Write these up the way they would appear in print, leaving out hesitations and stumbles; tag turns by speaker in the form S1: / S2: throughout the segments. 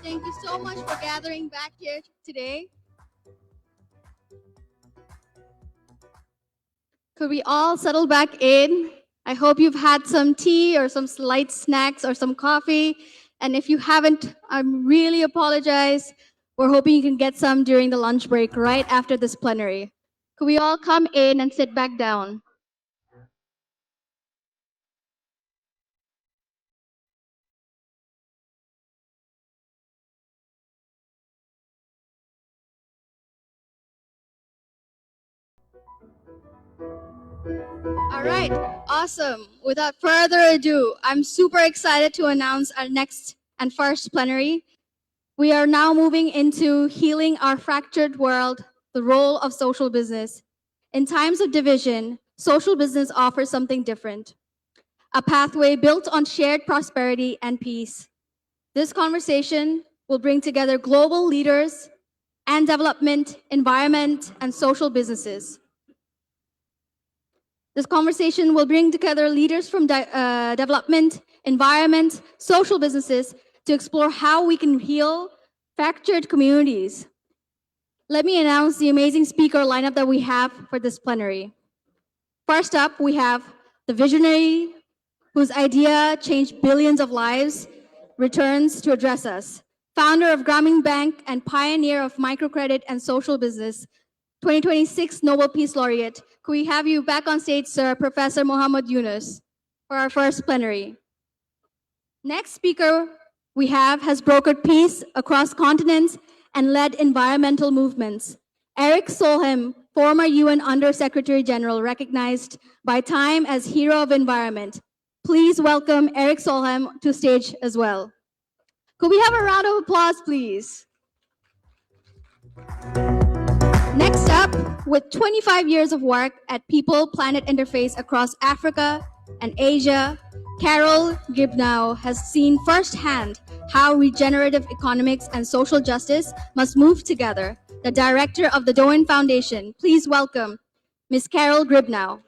S1: Thank you so much for gathering back here today. Could we all settle back in? I hope you've had some tea or some light snacks or some coffee. And if you haven't, I really apologize. We're hoping you can get some during the lunch break right after this plenary. Could we all come in and sit back down? All right, awesome. Without further ado, I'm super excited to announce our next and first plenary. We are now moving into healing our fractured world, the role of social business. In times of division, social business offers something different, a pathway built on shared prosperity and peace. This conversation will bring together global leaders and development, environment, and social businesses. This conversation will bring together leaders from development, environment, social businesses to explore how we can heal fractured communities. Let me announce the amazing speaker lineup that we have for this plenary. First up, we have the visionary whose idea changed billions of lives, returns to address us. Founder of Grameen Bank and pioneer of microcredit and social business, 2026 Nobel Peace Laureate. Could we have you back on stage, sir, Professor Muhammad Yunus, for our first plenary. Next speaker we have has brokered peace across continents and led environmental movements. Eric Solheim, former UN Under-Secretary General, recognized by Time as Hero of Environment. Please welcome Eric Solheim to stage as well. Could we have a round of applause, please? Next up, with 25 years of work at People-Planet Interface across Africa and Asia, Carol Gibnow has seen firsthand how regenerative economics and social justice must move together. The director of the Doan Foundation, please welcome Ms. Carol Gribnow.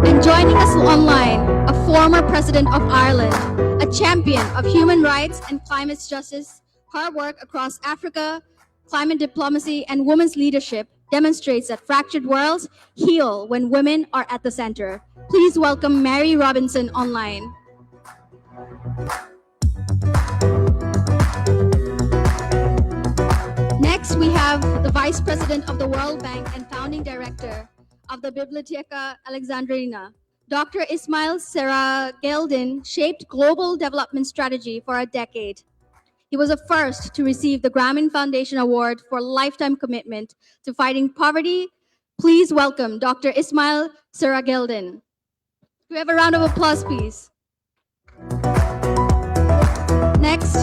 S1: And joining us online, a former president of Ireland, a champion of human rights and climate justice. Her work across Africa, climate diplomacy, and women's leadership demonstrates that fractured worlds heal when women are at the center. Please welcome Mary Robinson online. Next, we have the Vice President of the World Bank and Founding Director of the Biblioteca Alexandrina. Dr. Ismail Serageldin shaped global development strategy for a decade. He was the first to receive the Grameen Foundation Award for lifetime commitment to fighting poverty. Please welcome Dr. Ismail Serageldin. Do we have a round of applause, please? Next,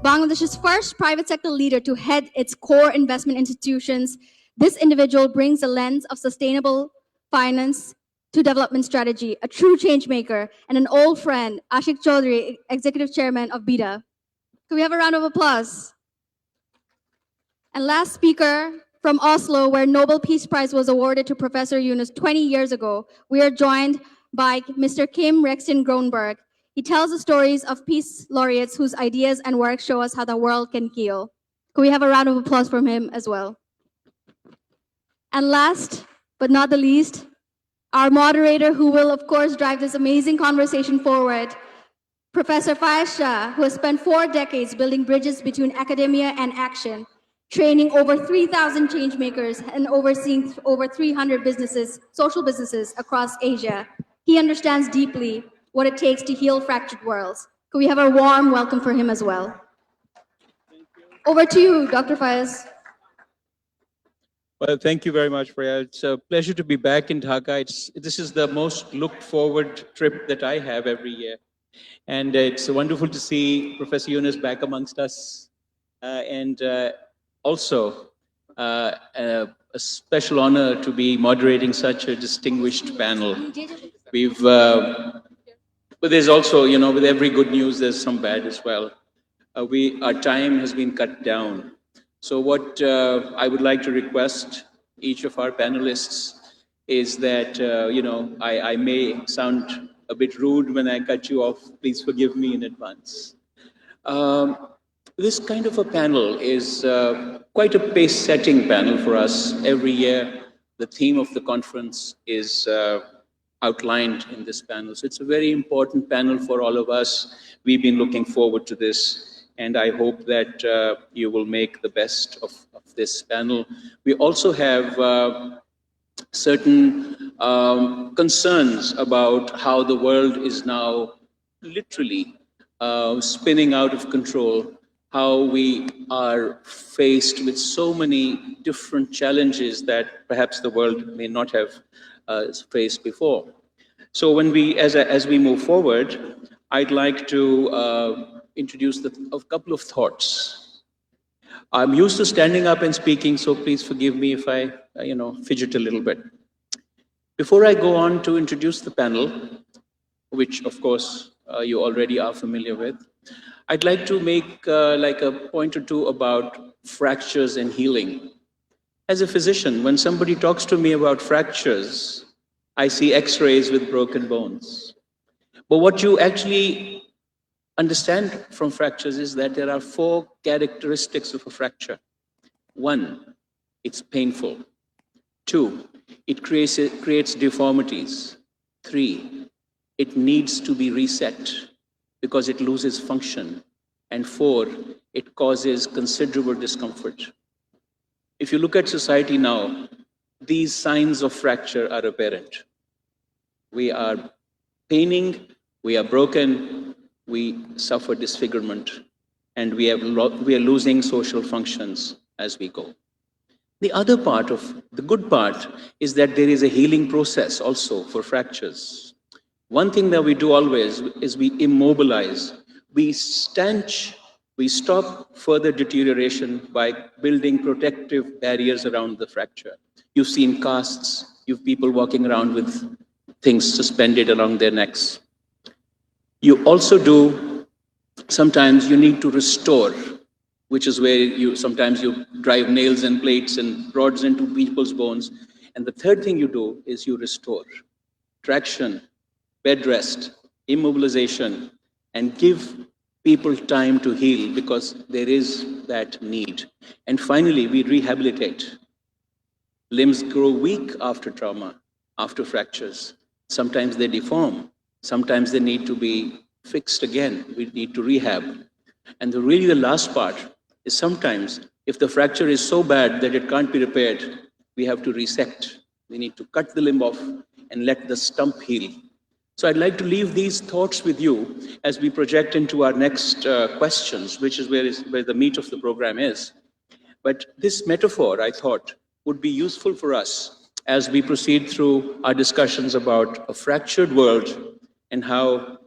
S1: Bangladesh's first private sector leader to head its core investment institutions. This individual brings a lens of sustainable finance to development strategy, a true change maker, and an old friend, Ashik Chaudhry, Executive Chairman of BIDA. Can we have a round of applause? And last speaker from Oslo, where Nobel Peace Prize was awarded to Professor Yunus 20 years ago, we are joined by Mr. Kim Rexton Gronberg. He tells the stories of peace laureates whose ideas and work show us how the world can heal. Can we have a round of applause from him as well? And last but not the least, our moderator who will of course drive this amazing conversation forward, Professor Faiz Shah, who has spent 4 decades building bridges between academia and action, training over 3,000 change makers and overseeing over 300 businesses, social businesses across Asia. He understands deeply what it takes to heal fractured worlds. Could we have a warm welcome for him as well? Over to you, Dr. Faiz.
S2: Well, thank you very much, Freya. It's a pleasure to be back in Dhaka. This is the most looked forward trip that I have every year. And it's wonderful to see Professor Yunus back amongst us. And also a special honor to be moderating such a distinguished panel. But there's also, with every good news, there's some bad as well. Our time has been cut down. So what I would like to request each of our panelists is that, I may sound a bit rude when I cut you off. Please forgive me in advance. Um, this kind of a panel is quite a pace-setting panel for us. Every year, the theme of the conference is outlined in this panel. So it's a very important panel for all of us. We've been looking forward to this, and I hope that you will make the best of this panel. We also have certain concerns about how the world is now literally spinning out of control, how we are faced with so many different challenges that perhaps the world may not have faced before. So when as we move forward, I'd like to introduce a couple of thoughts. I'm used to standing up and speaking, so please forgive me if I, fidget a little bit. Before I go on to introduce the panel, which of course you already are familiar with, I'd like to make like a point or two about fractures and healing. As a physician, when somebody talks to me about fractures, I see x-rays with broken bones. But what you actually understand from fractures is that there are 4 characteristics of a fracture. 1, it's painful. 2, it creates deformities. 3, it needs to be reset because it loses function. And 4, it causes considerable discomfort. If you look at society now, these signs of fracture are apparent. We are paining, we are broken, we suffer disfigurement, and we are losing social functions as we go. The other part of the good part is that there is a healing process also for fractures. One thing that we do always is we immobilize, we stanch, we stop further deterioration by building protective barriers around the fracture. You've seen casts, you've people walking around with things suspended along their necks. You also do, sometimes you need to restore, which is where sometimes you drive nails and plates and rods into people's bones. And the third thing you do is you restore. Traction, bed rest, immobilization, and give people time to heal because there is that need. And finally, we rehabilitate. Limbs grow weak after trauma, after fractures. Sometimes they deform. Sometimes they need to be fixed again. We need to rehab. And really the last part is sometimes if the fracture is so bad that it can't be repaired, we have to resect. We need to cut the limb off and let the stump heal. So I'd like to leave these thoughts with you as we project into our next questions, which is where the meat of the program is. But this metaphor, I thought, would be useful for us as we proceed through our discussions about a fractured world and how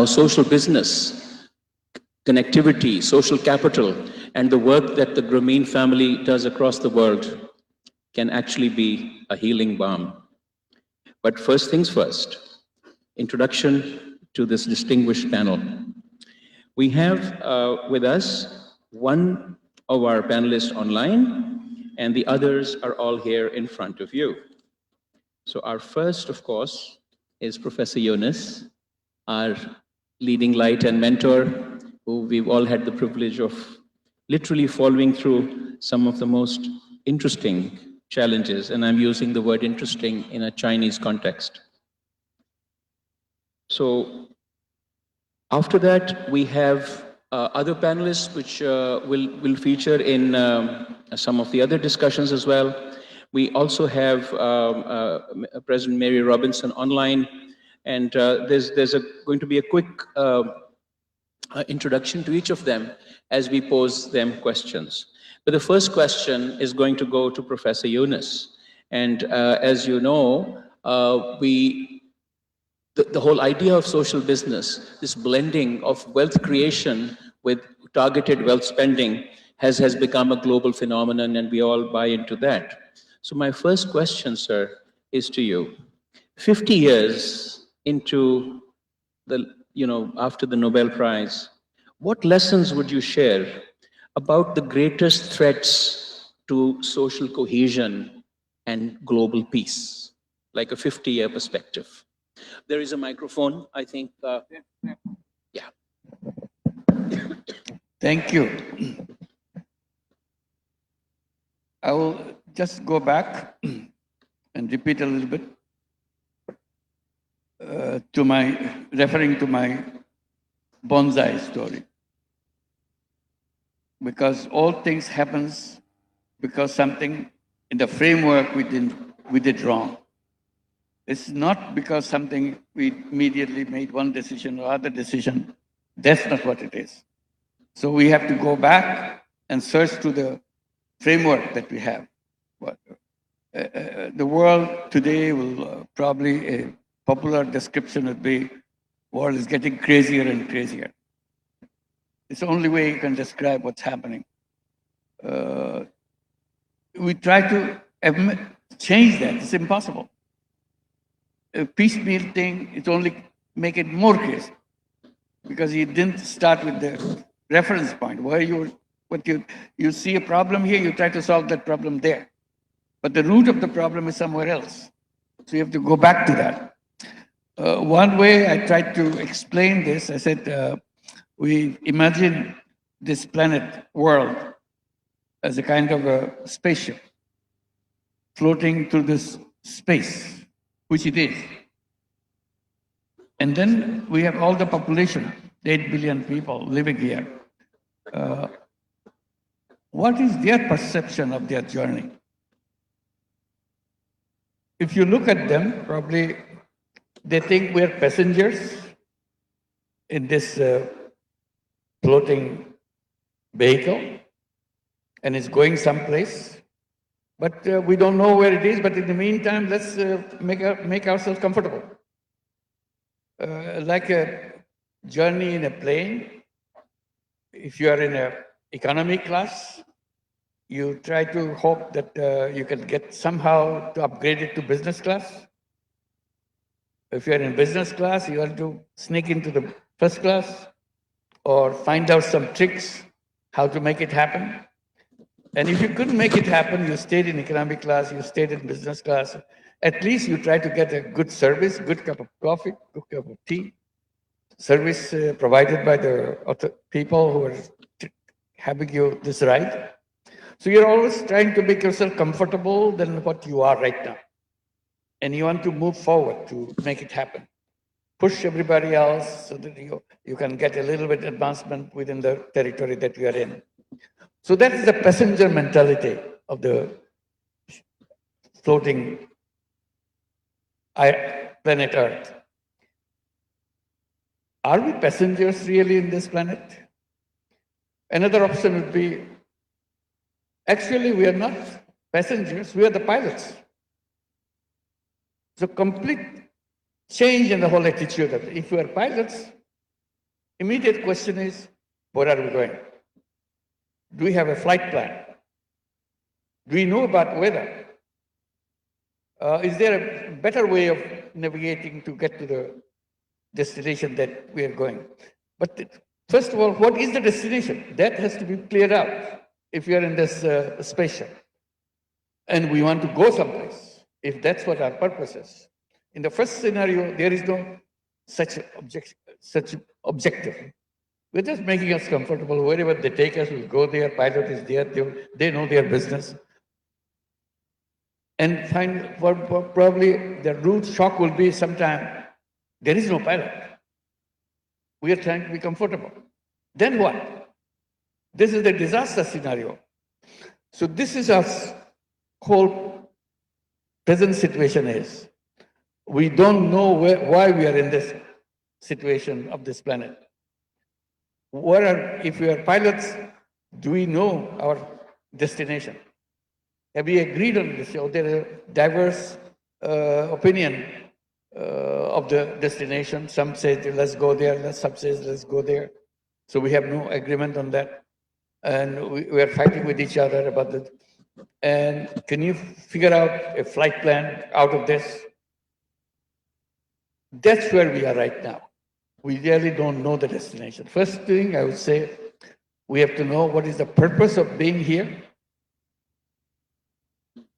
S2: social business, connectivity, social capital, and the work that the Grameen family does across the world can actually be a healing balm. But first things first, introduction to this distinguished panel. We have with us one of our panelists online, and the others are all here in front of you. So our first, of course, is Professor Yunus, our leading light and mentor, who we've all had the privilege of literally following through some of the most interesting challenges, and I'm using the word interesting in a Chinese context. So after that, we have other panelists which will feature in some of the other discussions as well. We also have President Mary Robinson online, and there's going to be a quick introduction to each of them as we pose them questions. But the first question is going to go to Professor Yunus. And as you know, the whole idea of social business, this blending of wealth creation with targeted wealth spending has become a global phenomenon, and we all buy into that. So my first question, sir, is to you. 50 years into after the Nobel Prize, what lessons would you share about the greatest threats to social cohesion and global peace, like a 50-year perspective? There is a microphone, I think. Yeah.
S3: Thank you. I will just go back and repeat a little bit referring to my bonsai story. Because all things happens because something in the framework we did wrong. It's not because something we immediately made one decision or other decision. That's not what it is. So we have to go back and search to the framework that we have. The world today will probably, a popular description would be, world is getting crazier and crazier. It's the only way you can describe what's happening. We try to change that. It's impossible. A piecemeal thing, it only make it more crazy because you didn't start with the reference point where you see a problem here, you try to solve that problem there. But the root of the problem is somewhere else. So you have to go back to that. One way I tried to explain this, I said, we imagine this planet world as a kind of a spaceship floating through this space, which it is. And then we have all the population, 8 billion people living here. What is their perception of their journey? If you look at them, probably they think we're passengers in this floating vehicle and it's going someplace. But we don't know where it is, but in the meantime, let's make ourselves comfortable. Like a journey in a plane, if you are in an economy class, you try to hope that you can get somehow to upgrade it to business class. If you're in business class, you want to sneak into the first class or find out some tricks how to make it happen. And if you couldn't make it happen, you stayed in economic class, you stayed in business class. At least you try to get a good service, good cup of coffee, good cup of tea, service provided by the people who are having you this ride. So you're always trying to make yourself comfortable than what you are right now. And you want to move forward to make it happen. Push everybody else so that you can get a little bit advancement within the territory that you are in. So that is the passenger mentality of the floating planet Earth. Are we passengers really in this planet? Another option would be, actually we are not passengers, we are the pilots. So complete change in the whole attitude of it. If we are pilots, immediate question is, where are we going? Do we have a flight plan? Do we know about weather? Is there a better way of navigating to get to the destination that we are going? But first of all, what is the destination? That has to be cleared out if you are in this spaceship. And we want to go someplace, if that's what our purpose is. In the first scenario, there is no such objective. We're just making us comfortable. Wherever they take us, we'll go there. Pilot is there. They know their business. And probably the root shock will be sometime, there is no pilot. We are trying to be comfortable. Then what? This is the disaster scenario. So this is our whole present situation is. We don't know why we are in this situation of this planet. If we are pilots, do we know our destination? Have we agreed on this? Or there is a diverse opinion of the destination. Some say, let's go there. Some say, let's go there. So we have no agreement on that. And we are fighting with each other about it. And can you figure out a flight plan out of this? That's where we are right now. We really don't know the destination. First thing I would say, we have to know what is the purpose of being here.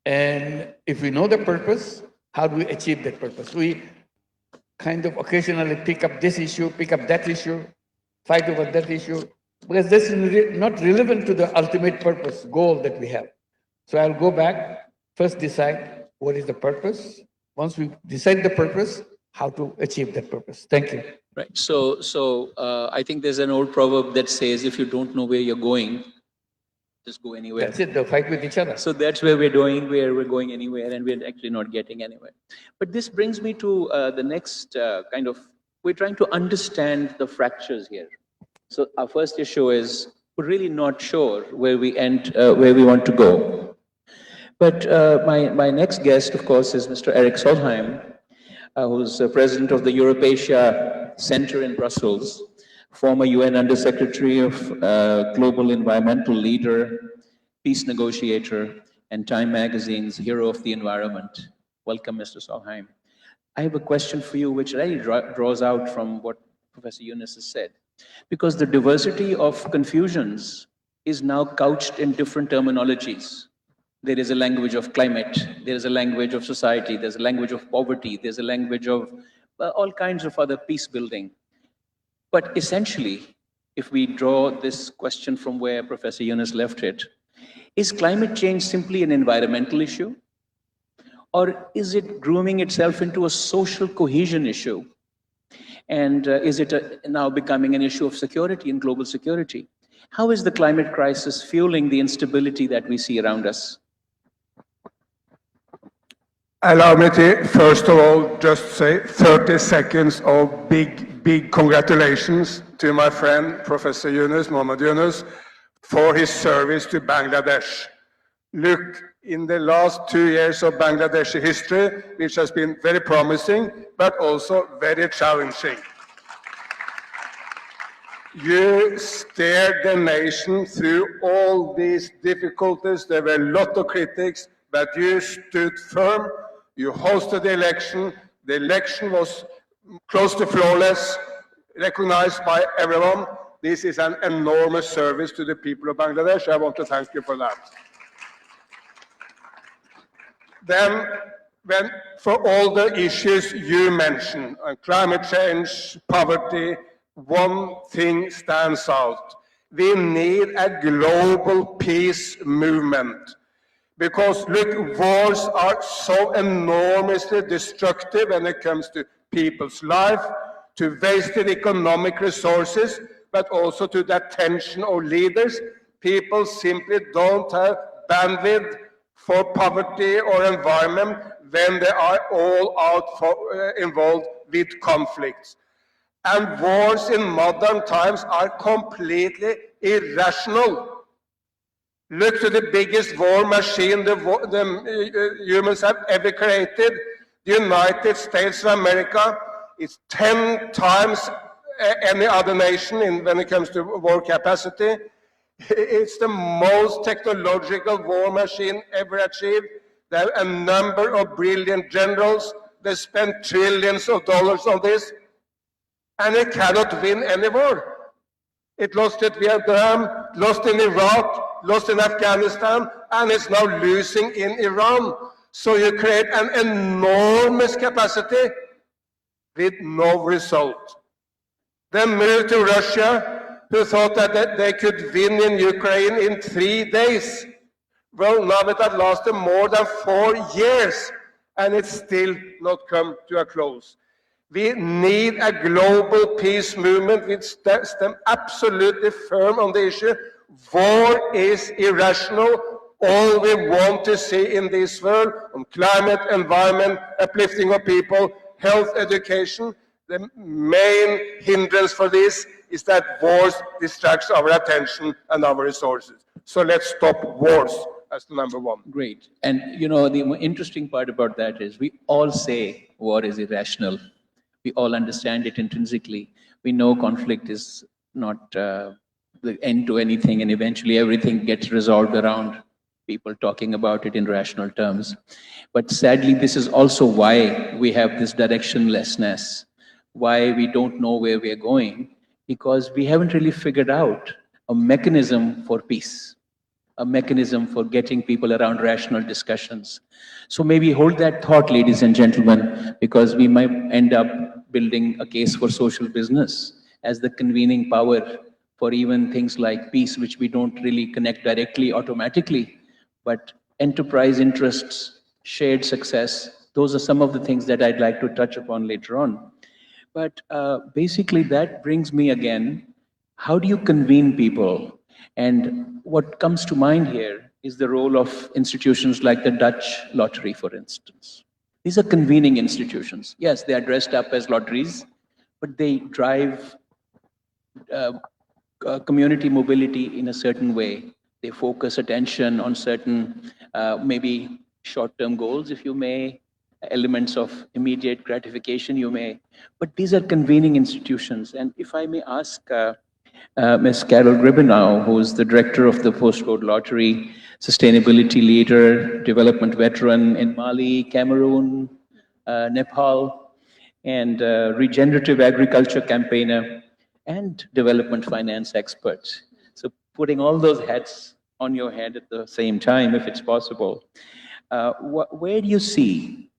S3: And if we know the purpose, how do we achieve that purpose? kind of occasionally pick up this issue, pick up that issue, fight over that issue, because this is not relevant to the ultimate purpose, goal that we have. So I'll go back, first decide what is the purpose. Once we decide the purpose, how to achieve that purpose. Thank you.
S2: Right. So I think there's an old proverb that says, if you don't know where you're going, just go anywhere.
S3: That's it, they'll fight with each other.
S2: So that's where we're going anywhere, and we're actually not getting anywhere. But this brings me to the next we're trying to understand the fractures here. So our first issue is we're really not sure where we want to go. But my next guest, of course, is Mr. Eric Solheim, who's president of the Europe-Asia Center in Brussels, former UN Undersecretary of Global Environmental Leader, Peace Negotiator, and Time Magazine's Hero of the Environment. Welcome, Mr. Solheim. I have a question for you, which really draws out from what Professor Yunus has said, because the diversity of confusions is now couched in different terminologies. There is a language of climate, there is a language of society, there's a language of poverty, there's a language of all kinds of other peace building. But essentially, if we draw this question from where Professor Yunus left it, is climate change simply an environmental issue? Or is it grooming itself into a social cohesion issue? And is it now becoming an issue of security and global security? How is the climate crisis fueling the instability that we see around us?
S4: Allow me to, first of all, just say 30 seconds of big congratulations to my friend, Professor Yunus, Mohammed Yunus, for his service to Bangladesh. Look, in the last 2 years of Bangladeshi history, which has been very promising, but also very challenging. You steered the nation through all these difficulties. There were a lot of critics, but you stood firm. You hosted the election. The election was close to flawless, recognized by everyone. This is an enormous service to the people of Bangladesh. I want to thank you for that. Then, for all the issues you mentioned, climate change, poverty, one thing stands out. We need a global peace movement. Because, look, wars are so enormously destructive when it comes to people's life, to wasted economic resources, but also to the attention of leaders. People simply don't have bandwidth for poverty or environment when they are all out involved with conflicts. And wars in modern times are completely irrational. Look to the biggest war machine the humans have ever created, the United States of America. It's 10 times any other nation when it comes to war capacity. It's the most technological war machine ever achieved. They have a number of brilliant generals. They spend trillions of dollars on this. And it cannot win any war. It lost at Vietnam, lost in Iraq, lost in Afghanistan, and it's now losing in Iran. So you create an enormous capacity with no result. Then move to Russia, who thought that they could win in Ukraine in 3 days. Well, now it has lasted more than 4 years, and it's still not come to a close. We need a global peace movement which stands absolutely firm on the issue. War is irrational. All we want to see in this world on climate, environment, uplifting of people, health, education, the main hindrance for this is that wars distracts our attention and our resources. So let's stop wars as the number one.
S2: Great. And you know, the interesting part about that is we all say war is irrational. We all understand it intrinsically. We know conflict is not the end to anything, and eventually everything gets resolved around people talking about it in rational terms. But sadly, this is also why we have this directionlessness, why we don't know where we're going, because we haven't really figured out a mechanism for peace, a mechanism for getting people around rational discussions. So maybe hold that thought, ladies and gentlemen, because we might end up building a case for social business as the convening power for even things like peace, which we don't really connect directly automatically, but enterprise interests, shared success, those are some of the things that I'd like to touch upon later on. But basically, that brings me again, how do you convene people? And what comes to mind here is the role of institutions like the Dutch lottery, for instance. These are convening institutions. Yes, they are dressed up as lotteries, but they drive uh, community mobility in a certain way. They focus attention on certain, maybe short-term goals, if you may, elements of immediate gratification, you may. But these are convening institutions. And if I may ask Ms. Carol Gribenow, who is the director of the Postcode Lottery, sustainability leader, development veteran in Mali, Cameroon, Nepal, and regenerative agriculture campaigner and development finance expert. So putting all those hats on your head at the same time, if it's possible, where do you see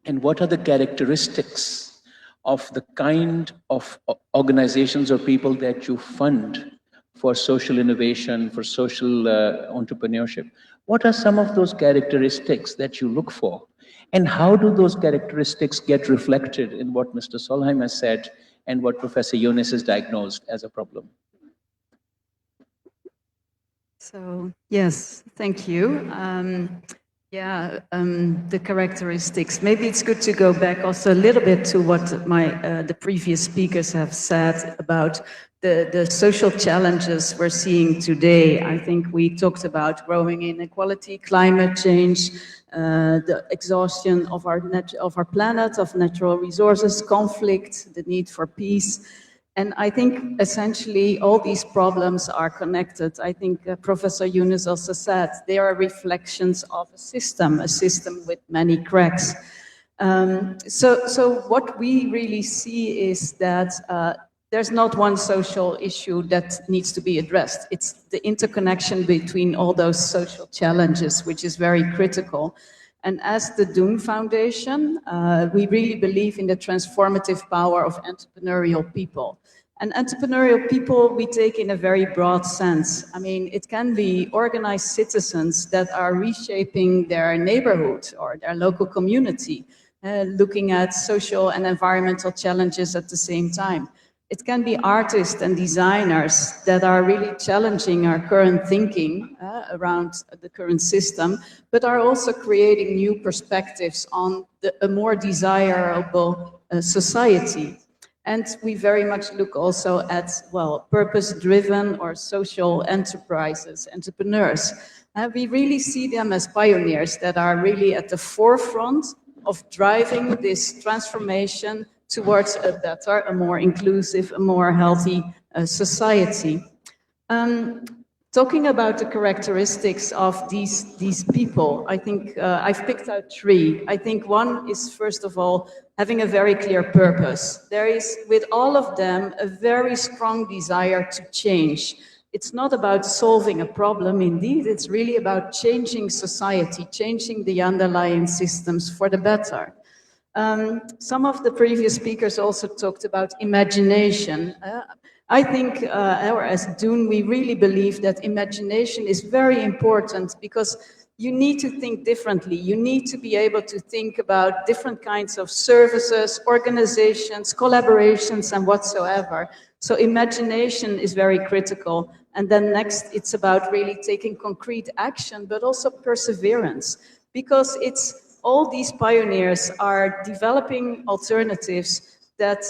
S2: and what are the characteristics of the kind of organizations or people that you fund for social innovation, for social entrepreneurship? What are some of those characteristics that you look for? And how do those characteristics get reflected in what Mr. Solheim has said and what Professor Yunus has diagnosed as a problem?
S5: So, yes, thank you. The characteristics. Maybe it's good to go back also a little bit to what the previous speakers have said about the social challenges we're seeing today. I think we talked about growing inequality, climate change, the exhaustion of our planet, of natural resources, conflict, the need for peace. And I think essentially all these problems are connected. I think Professor Yunus also said they are reflections of a system with many cracks. So what we really see is that there's not one social issue that needs to be addressed. It's the interconnection between all those social challenges, which is very critical. And as the Doen Foundation, we really believe in the transformative power of entrepreneurial people. And entrepreneurial people we take in a very broad sense. I mean, it can be organized citizens that are reshaping their neighborhood or their local community, looking at social and environmental challenges at the same time. It can be artists and designers that are really challenging our current thinking around the current system, but are also creating new perspectives on a more desirable society. And we very much look also at, well, purpose-driven or social enterprises, entrepreneurs. We really see them as pioneers that are really at the forefront of driving this transformation towards a better, a more inclusive, a more healthy society. Talking about the characteristics of these people, I think I've picked out three. I think one is, first of all, having a very clear purpose. There is, with all of them, a very strong desire to change. It's not about solving a problem, indeed, it's really about changing society, changing the underlying systems for the better. Some of the previous speakers also talked about imagination. I think, or as Doen, we really believe that imagination is very important because you need to think differently. You need to be able to think about different kinds of services, organizations, collaborations, and whatsoever. So imagination is very critical. And then next, it's about really taking concrete action, but also perseverance, because it's all these pioneers are developing alternatives that,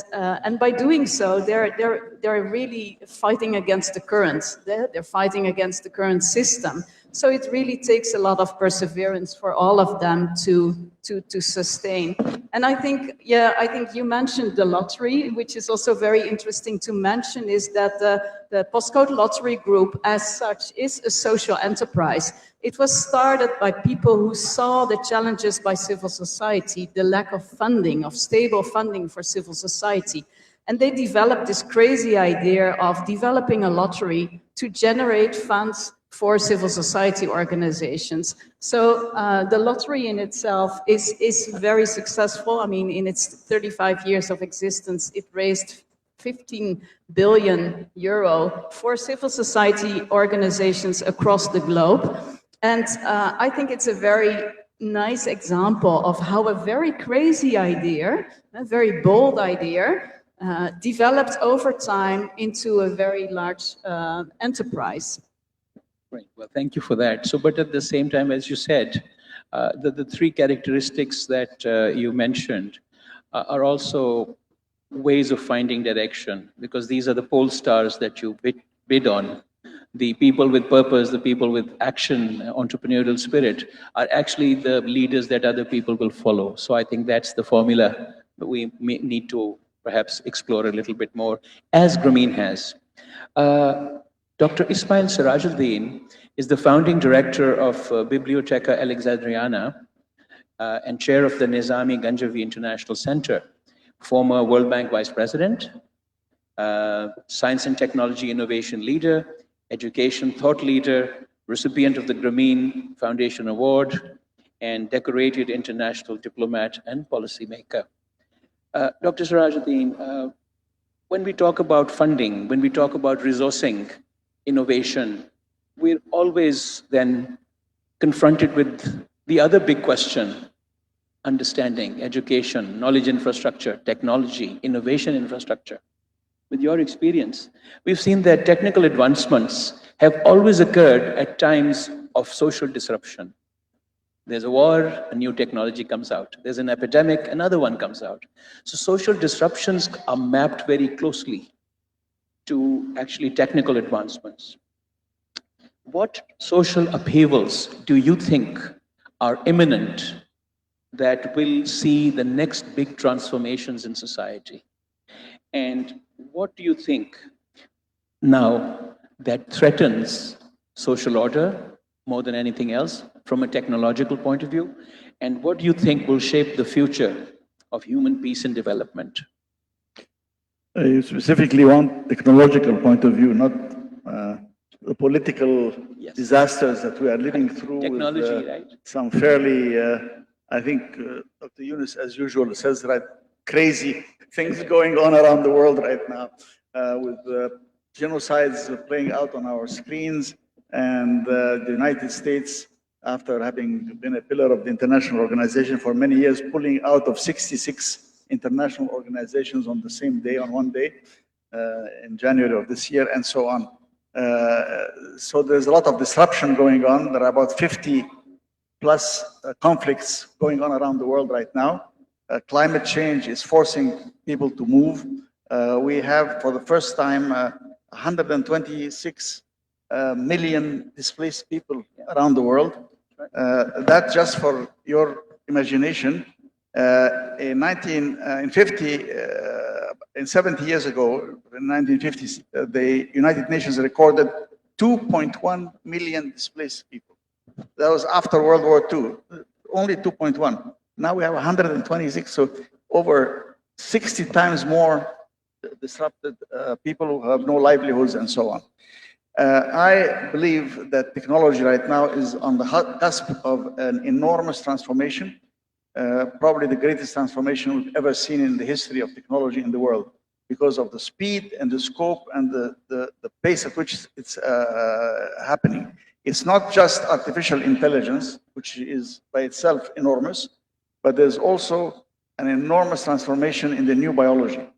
S5: and by doing so, they're really fighting against the current. They're fighting against the current system. So it really takes a lot of perseverance for all of them to sustain. And I think, yeah, I think you mentioned the lottery, which is also very interesting to mention, is that the Postcode Lottery Group as such is a social enterprise. It was started by people who saw the challenges by civil society, the lack of funding, of stable funding for civil society. And they developed this crazy idea of developing a lottery to generate funds for civil society organizations. So the lottery in itself is very successful. I mean, in its 35 years of existence, it raised 15 billion euro for civil society organizations across the globe. And I think it's a very nice example of how a very crazy idea, a very bold idea, developed over time into a very large enterprise.
S2: Right. Well, thank you for that. So, but at the same time, as you said, the three characteristics that you mentioned are also ways of finding direction, because these are the pole stars that you bid on. The people with purpose, the people with action, entrepreneurial spirit are actually the leaders that other people will follow. So I think that's the formula that we may need to perhaps explore a little bit more, as Grameen has. Dr. Ismail Sirajuddin is the founding director of Biblioteca Alexandriana and chair of the Nizami Ganjavi International Center, former World Bank vice president, science and technology innovation leader, education thought leader, recipient of the Grameen Foundation Award, and decorated international diplomat and policymaker. Dr. Sirajuddin, when we talk about funding, when we talk about resourcing innovation, we're always then confronted with the other big question: understanding, education, knowledge infrastructure, technology, innovation infrastructure. With your experience, we've seen that technical advancements have always occurred at times of social disruption. There's a war, a new technology comes out. There's an epidemic, another one comes out. So social disruptions are mapped very closely to actually technical advancements. What social upheavals do you think are imminent that will see the next big transformations in society? And what do you think now that threatens social order more than anything else from a technological point of view? And what do you think will shape the future of human peace and development?
S6: You specifically want technological point of view, not the political disasters that we are living through.
S2: Technology,
S6: with,
S2: right?
S6: Some fairly, I think Dr. Yunus, as usual, says right, crazy things going on around the world right now, with genocides playing out on our screens, and the United States, after having been a pillar of the international organization for many years, pulling out of 66 international organizations on the same day, on one day, in January of this year, and so on. So there's a lot of disruption going on. There are about 50 plus conflicts going on around the world right now. Climate change is forcing people to move. We have, for the first time, 126 million displaced people around the world. That, just for your imagination, in 70 years ago, in 1950s, the United Nations recorded 2.1 million displaced people. That was after World War II, only 2.1. Now we have 126, so over 60 times more disrupted people who have no livelihoods and so on. I believe that technology right now is on the cusp of an enormous transformation, probably the greatest transformation we've ever seen in the history of technology in the world, because of the speed and the scope and the pace at which it's happening. It's not just artificial intelligence, which is by itself enormous, but there's also an enormous transformation in the new biology.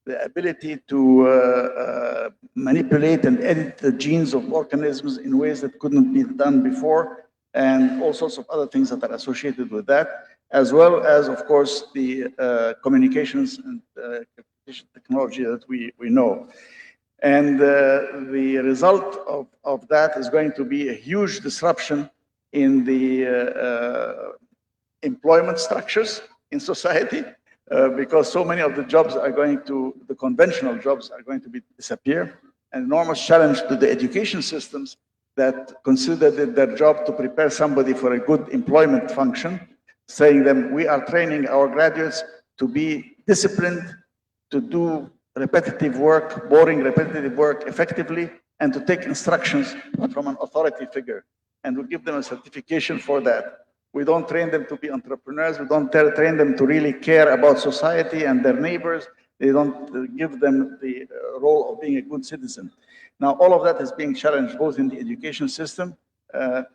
S6: The ability to manipulate and edit the genes of organisms in ways that couldn't be done before, and all sorts of other things that are associated with that, as well as, of course, the communications and technology that we know. And the result of that is going to be a huge disruption in the employment structures in society, because so many of the jobs are going to, the conventional jobs are going to disappear. An enormous challenge to the education systems that considered it their job to prepare somebody for a good employment function, saying them, we are training our graduates to be disciplined, to do repetitive work, boring repetitive work effectively, and to take instructions from an authority figure. And we give them a certification for that. We don't train them to be entrepreneurs. We don't train them to really care about society and their neighbors. They don't give them the role of being a good citizen. Now, all of that is being challenged both in the education system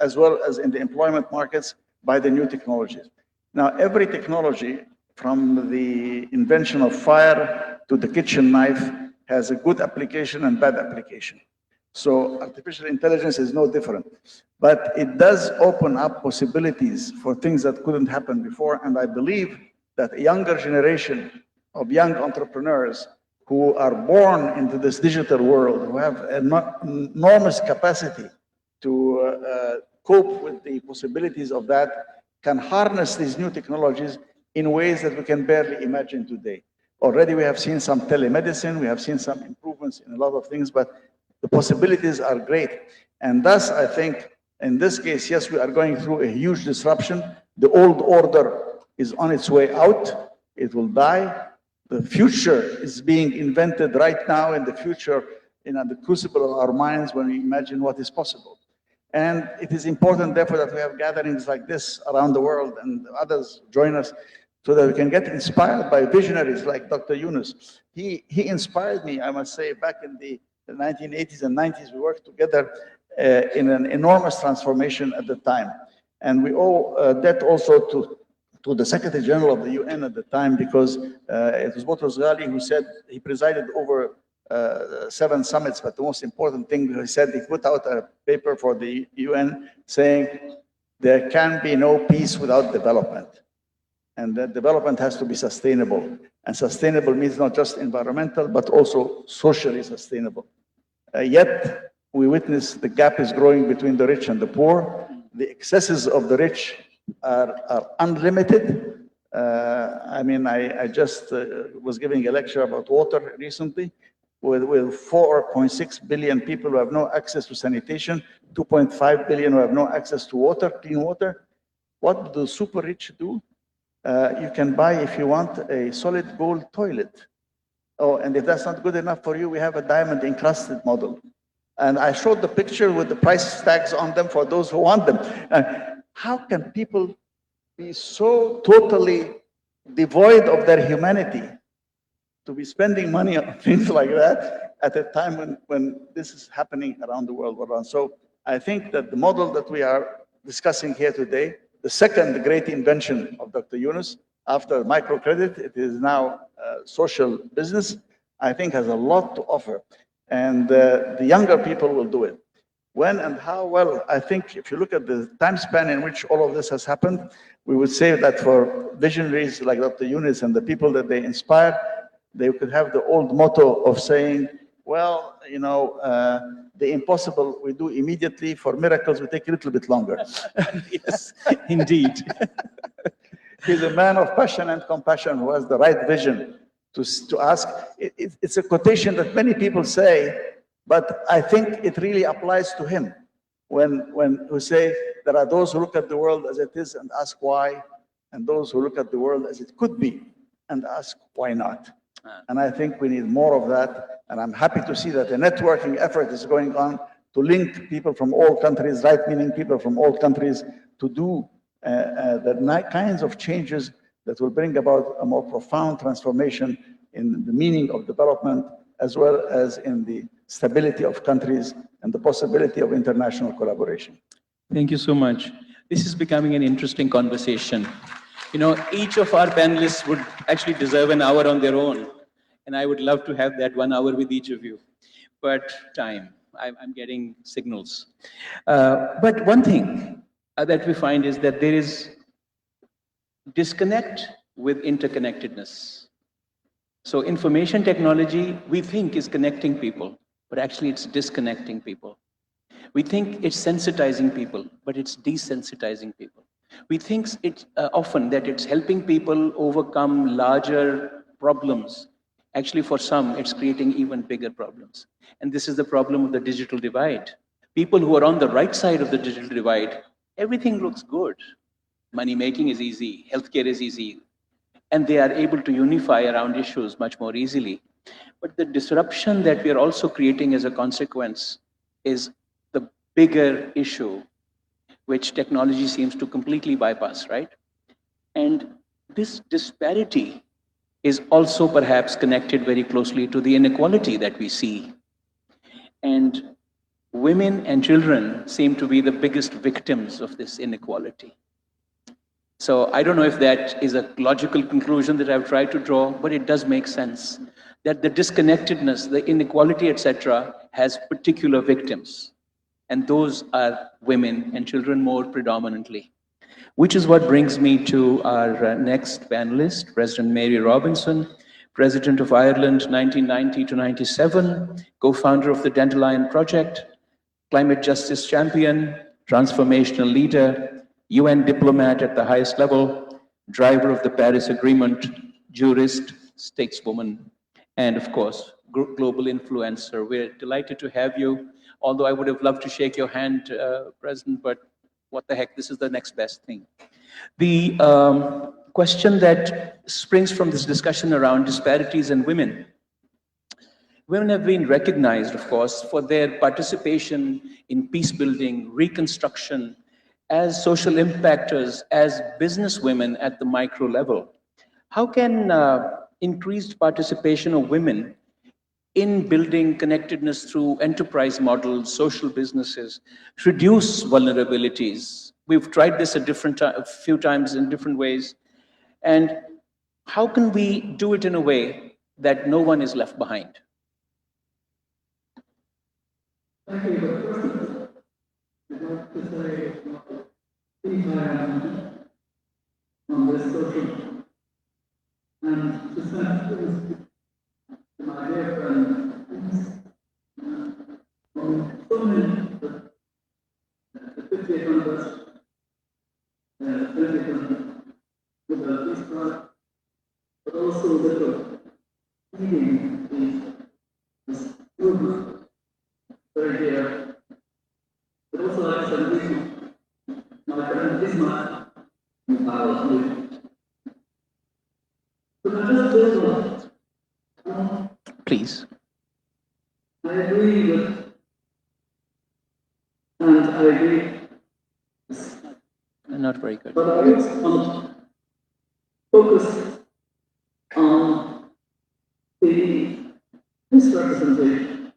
S6: as well as in the employment markets by the new technologies. Now, every technology, from the invention of fire to the kitchen knife, has a good application and bad application. So artificial intelligence is no different. But it does open up possibilities for things that couldn't happen before. And I believe that a younger generation of young entrepreneurs who are born into this digital world, who have enormous capacity to cope with the possibilities of that, can harness these new technologies in ways that we can barely imagine today. Already we have seen some telemedicine, we have seen some improvements in a lot of things, but the possibilities are great. And thus, I think, in this case, yes, we are going through a huge disruption. The old order is on its way out. It will die. The future is being invented right now in the future, in the crucible of our minds when we imagine what is possible. And it is important, therefore, that we have gatherings like this around the world and others join us so that we can get inspired by visionaries like Dr. Yunus. He inspired me, I must say, back in the 1980s and 90s. We worked together in an enormous transformation at the time. And we owe that also to the Secretary General of the UN at the time, because it was Boutros Ghali who said, he presided over 7 summits, but the most important thing he said, he put out a paper for the UN saying, there can be no peace without development. And that development has to be sustainable. And sustainable means not just environmental, but also socially sustainable. Yet, we witness the gap is growing between the rich and the poor. The excesses of the rich are unlimited. I mean, I just was giving a lecture about water recently with 4.6 billion people who have no access to sanitation, 2.5 billion who have no access to water, clean water. What do the super rich do? You can buy, if you want, a solid gold toilet. Oh, and if that's not good enough for you, we have a diamond encrusted model. And I showed the picture with the price tags on them for those who want them. How can people be so totally devoid of their humanity to be spending money on things like that at a time when this is happening around the world? So I think that the model that we are discussing here today, the second great invention of Dr. Yunus, after microcredit, it is now social business, I think has a lot to offer. And the younger people will do it. When and how? Well, I think if you look at the time span in which all of this has happened, we would say that for visionaries like Dr. Yunus and the people that they inspire, they could have the old motto of saying, well, you know, the impossible we do immediately, for miracles we take a little bit longer.
S2: Yes, indeed.
S6: He's a man of passion and compassion who has the right vision to ask. It's a quotation that many people say, but I think it really applies to him. When we say there are those who look at the world as it is and ask why, and those who look at the world as it could be and ask why not. And I think we need more of that. And I'm happy to see that a networking effort is going on to link people from all countries, right-meaning people from all countries, to do the kinds of changes that will bring about a more profound transformation in the meaning of development, as well as in the stability of countries and the possibility of international collaboration.
S2: Thank you so much. This is becoming an interesting conversation. You know, each of our panelists would actually deserve an hour on their own. And I would love to have that 1 hour with each of you. But time, I'm getting signals. But one thing that we find is that there is disconnect with interconnectedness. So information technology, we think, is connecting people, but actually it's disconnecting people. We think it's sensitizing people, but it's desensitizing people. We think often that it's helping people overcome larger problems. Actually, for some, it's creating even bigger problems. And this is the problem of the digital divide. People who are on the right side of the digital divide, everything looks good. Money making is easy, healthcare is easy, and they are able to unify around issues much more easily. But the disruption that we are also creating as a consequence is the bigger issue, which technology seems to completely bypass, right? And this disparity is also perhaps connected very closely to the inequality that we see. And women and children seem to be the biggest victims of this inequality. So I don't know if that is a logical conclusion that I've tried to draw, but it does make sense that the disconnectedness, the inequality, etc., has particular victims. And those are women and children more predominantly. Which is what brings me to our next panelist, President Mary Robinson, President of Ireland 1990 to 97, co-founder of the Dandelion Project, climate justice champion, transformational leader, UN diplomat at the highest level, driver of the Paris Agreement, jurist, stateswoman, and of course, global influencer. We're delighted to have you, although I would have loved to shake your hand, President, but what the heck, this is the next best thing. The question that springs from this discussion around disparities in women. Women have been recognized, of course, for their participation in peace building, reconstruction, as social impactors, as businesswomen at the micro level. How can increased participation of women in building connectedness through enterprise models, social businesses, reduce vulnerabilities? We've tried this a few times in different ways. And how can we do it in a way that no one is left behind?
S7: Thank you. I'd like to say on this social and to send to my dear friend on so many the 50th anniversary, 20th anniversary with the Peace Prize, but also little leading this movement very dear. But also like I said, my friend Ismail, I was with. But I just build on it.
S2: Please.
S7: I agree with, and I agree,
S2: Not very good.
S7: but I also want to focus on the misrepresentation,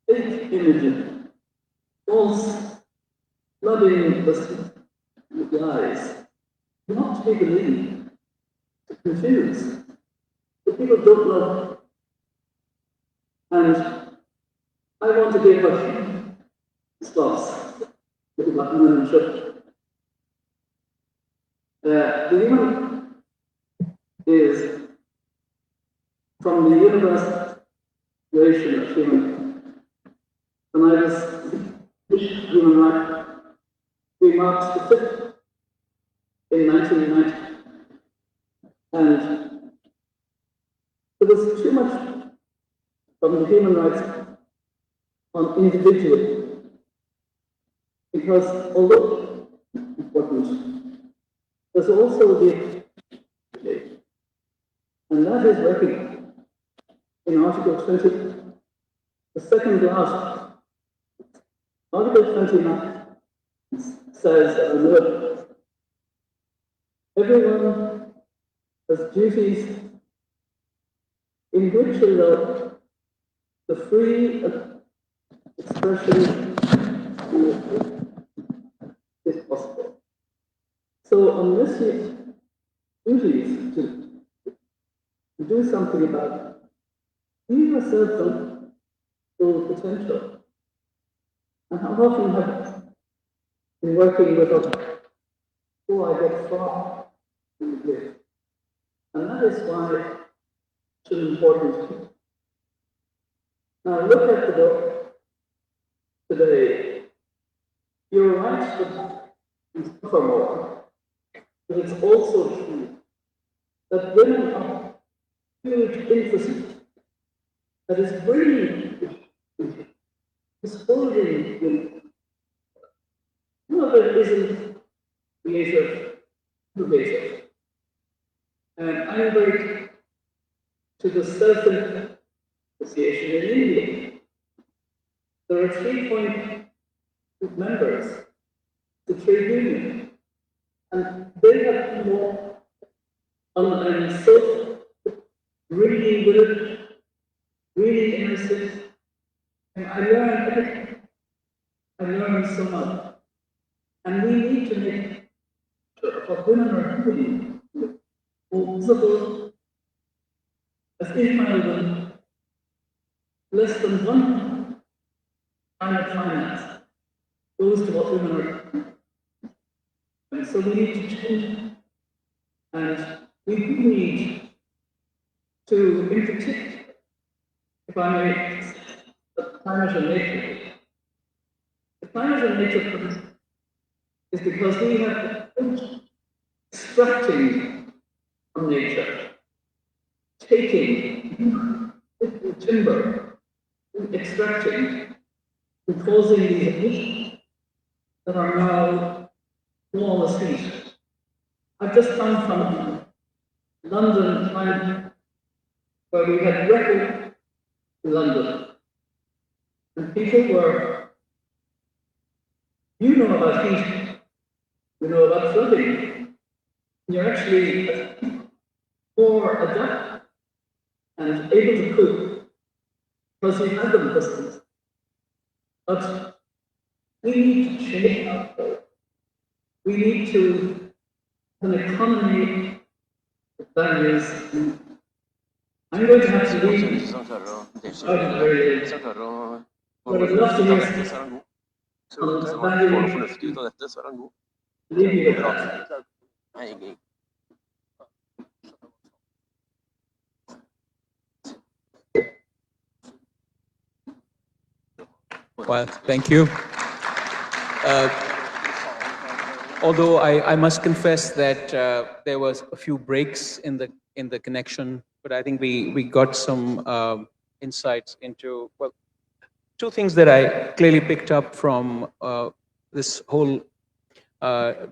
S7: fake images, false, bloody lies, not to be believed, to confuse. The people don't know. And I want to give a response to what women should. The human is from the universal creation of human. When I was human rights, we marked the 5th in 1990. And there was too much from the human rights on individual, because although important, there's also the, and that is recognized in Article 20, the second last, Article 29 says, everyone has duties in which allow the free expression is possible. So unless you duties to do something about it, you yourself don't full potential. And how often have I been working with others who I get far in the gift? And that is why it's important. Now look at the book today. You're right to suffer more, but it's also true that women are huge emphasis that is bringing, is holding women. None of it isn't creative, innovative. And I'm very to the Self Association in India. There are 3 members, the trade union, and they have come more on so really good, really innocent, and I learned everything. I learned so much. And we need to make sure what women are doing more visible as if less than 1 kind of finance goes to what women are doing. And so we need to change, and we do need to, in particular, if I may, the climate and nature. The climate and nature is because we have been extracting from nature, taking timber, extracting, and causing these emissions that are now enormous heat. I've just come from London climate, where we had record in London, and people were, you know about heat, you know about flooding, you're actually more adapted and able to cope because we had them distance. But we need to change our code. We need to have an economy that values. I'm going to have to leave out of very late, but I'd love to hear on the value. Leave you with that.
S2: Well, thank you. Although I must confess that there was a few breaks in the connection, but I think we got some insights into, well, 2 things that I clearly picked up from this whole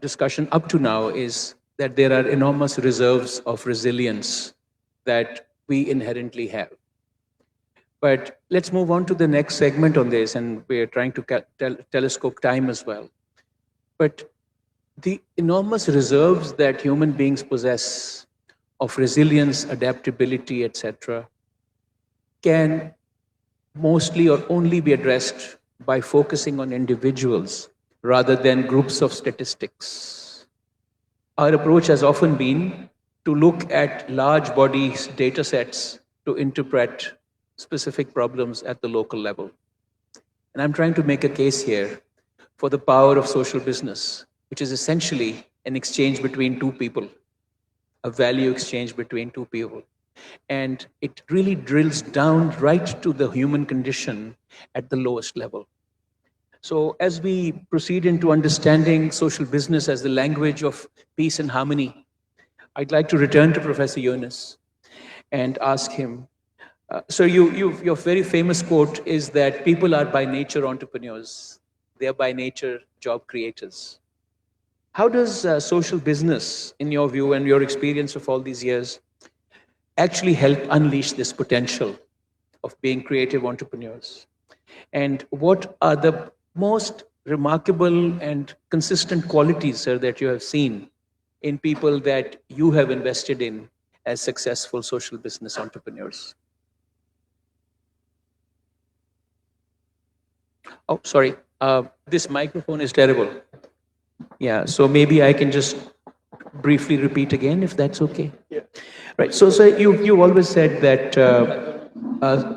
S2: discussion up to now is that there are enormous reserves of resilience that we inherently have. But let's move on to the next segment on this, and we're trying to telescope time as well. But the enormous reserves that human beings possess of resilience, adaptability, etc., can mostly or only be addressed by focusing on individuals rather than groups of statistics. Our approach has often been to look at large bodies, data sets to interpret specific problems at the local level. And I'm trying to make a case here for the power of social business, which is essentially an exchange between 2 people, a value exchange between 2 people. And it really drills down right to the human condition at the lowest level. So as we proceed into understanding social business as the language of peace and harmony, I'd like to return to Professor Yunus and ask him, so your very famous quote is that people are by nature entrepreneurs. They are by nature job creators. How does social business, in your view and your experience of all these years, actually help unleash this potential of being creative entrepreneurs? And what are the most remarkable and consistent qualities, sir, that you have seen in people that you have invested in as successful social business entrepreneurs? Oh, sorry. This microphone is terrible. Yeah, so maybe I can just briefly repeat again, if that's okay.
S6: Yeah.
S2: Right. So you always said that.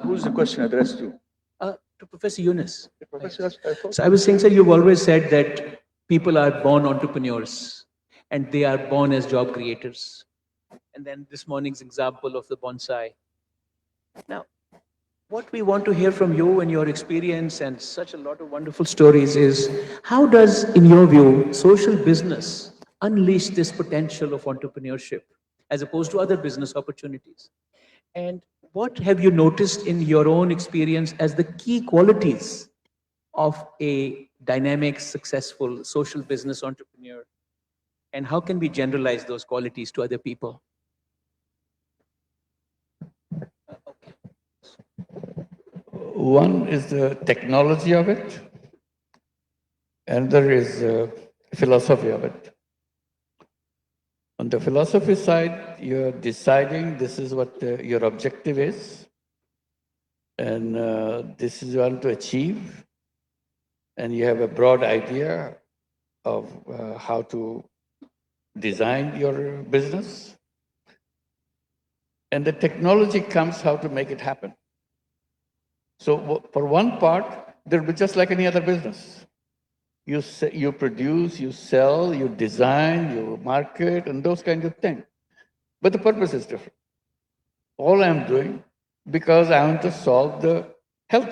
S6: Who's the question addressed to?
S2: To Professor Yunus.
S6: Professor, I thought.
S2: So I was saying, sir, you've always said that people are born entrepreneurs and they are born as job creators. And then this morning's example of the bonsai. Now, what we want to hear from you and your experience and such a lot of wonderful stories is, how does, in your view, social business unleash this potential of entrepreneurship as opposed to other business opportunities? And what have you noticed in your own experience as the key qualities of a dynamic, successful social business entrepreneur? And how can we generalize those qualities to other people?
S3: One is the technology of it, another is philosophy of it. On the philosophy side, you're deciding this is what your objective is, and this is what you want to achieve, and you have a broad idea of how to design your business. And the technology comes how to make it happen. So for one part, they'll be just like any other business. You produce, you sell, you design, you market, and those kinds of things. But the purpose is different. All I'm doing, because I want to solve the health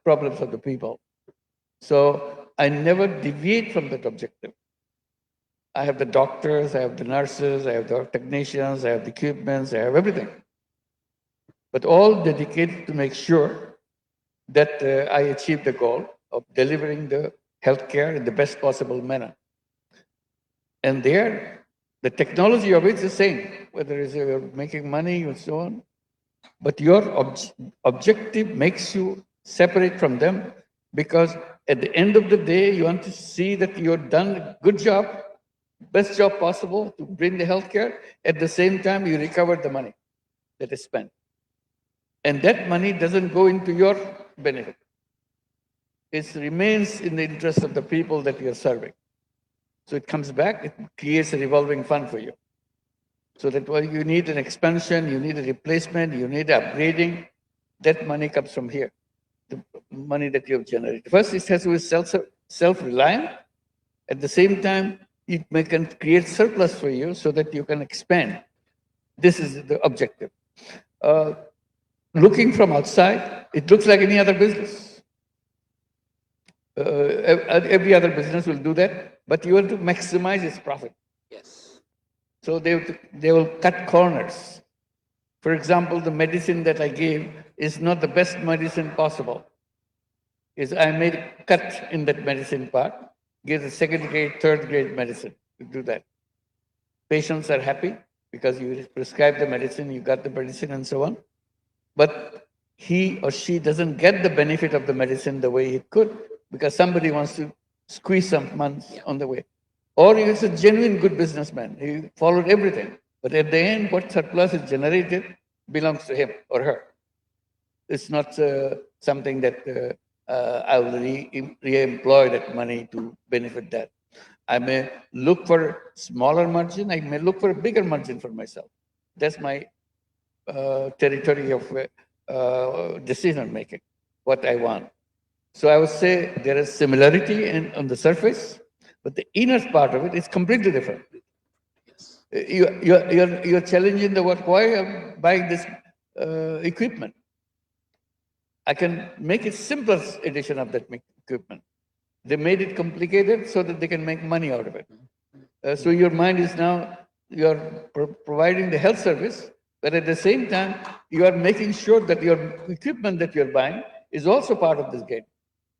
S3: problems of the people. So I never deviate from that objective. I have the doctors, I have the nurses, I have the technicians, I have the equipments, I have everything. But all dedicated to make sure that I achieve the goal of delivering the healthcare in the best possible manner. And there, the technology of it is the same, whether it's making money and so on. But your objective makes you separate from them, because at the end of the day, you want to see that you've done a good job, best job possible to bring the healthcare. At the same time, you recover the money that is spent. And that money doesn't go into your benefit. It remains in the interest of the people that you're serving. So it comes back, it creates a revolving fund for you. So that when you need an expansion, you need a replacement, you need upgrading, that money comes from here, the money that you have generated. First, it has to be self-reliant. At the same time, it can create surplus for you so that you can expand. This is the objective. Looking from outside, it looks like any other business. Every other business will do that, but you want to maximize its profit.
S2: Yes.
S3: So they will cut corners. For example, the medicine that I gave is not the best medicine possible. I made a cut in that medicine part, give the second grade, third grade medicine to do that. Patients are happy because you prescribe the medicine, you got the medicine and so on. But he or she doesn't get the benefit of the medicine the way he could, because somebody wants to squeeze some months on the way. Or he is a genuine good businessman. He followed everything. But at the end, what surplus is generated belongs to him or her. It's not something that I will re-employ that money to benefit that. I may look for smaller margin. I may look for a bigger margin for myself. That's my territory of decision making, what I want. So I would say there is similarity on the surface, but the inner part of it is completely different. You're challenging the what? Why I'm buying this equipment? I can make it simplest edition of that equipment. They made it complicated so that they can make money out of it. So your mind is now, you're providing the health service, but at the same time, you are making sure that your equipment that you're buying is also part of this game.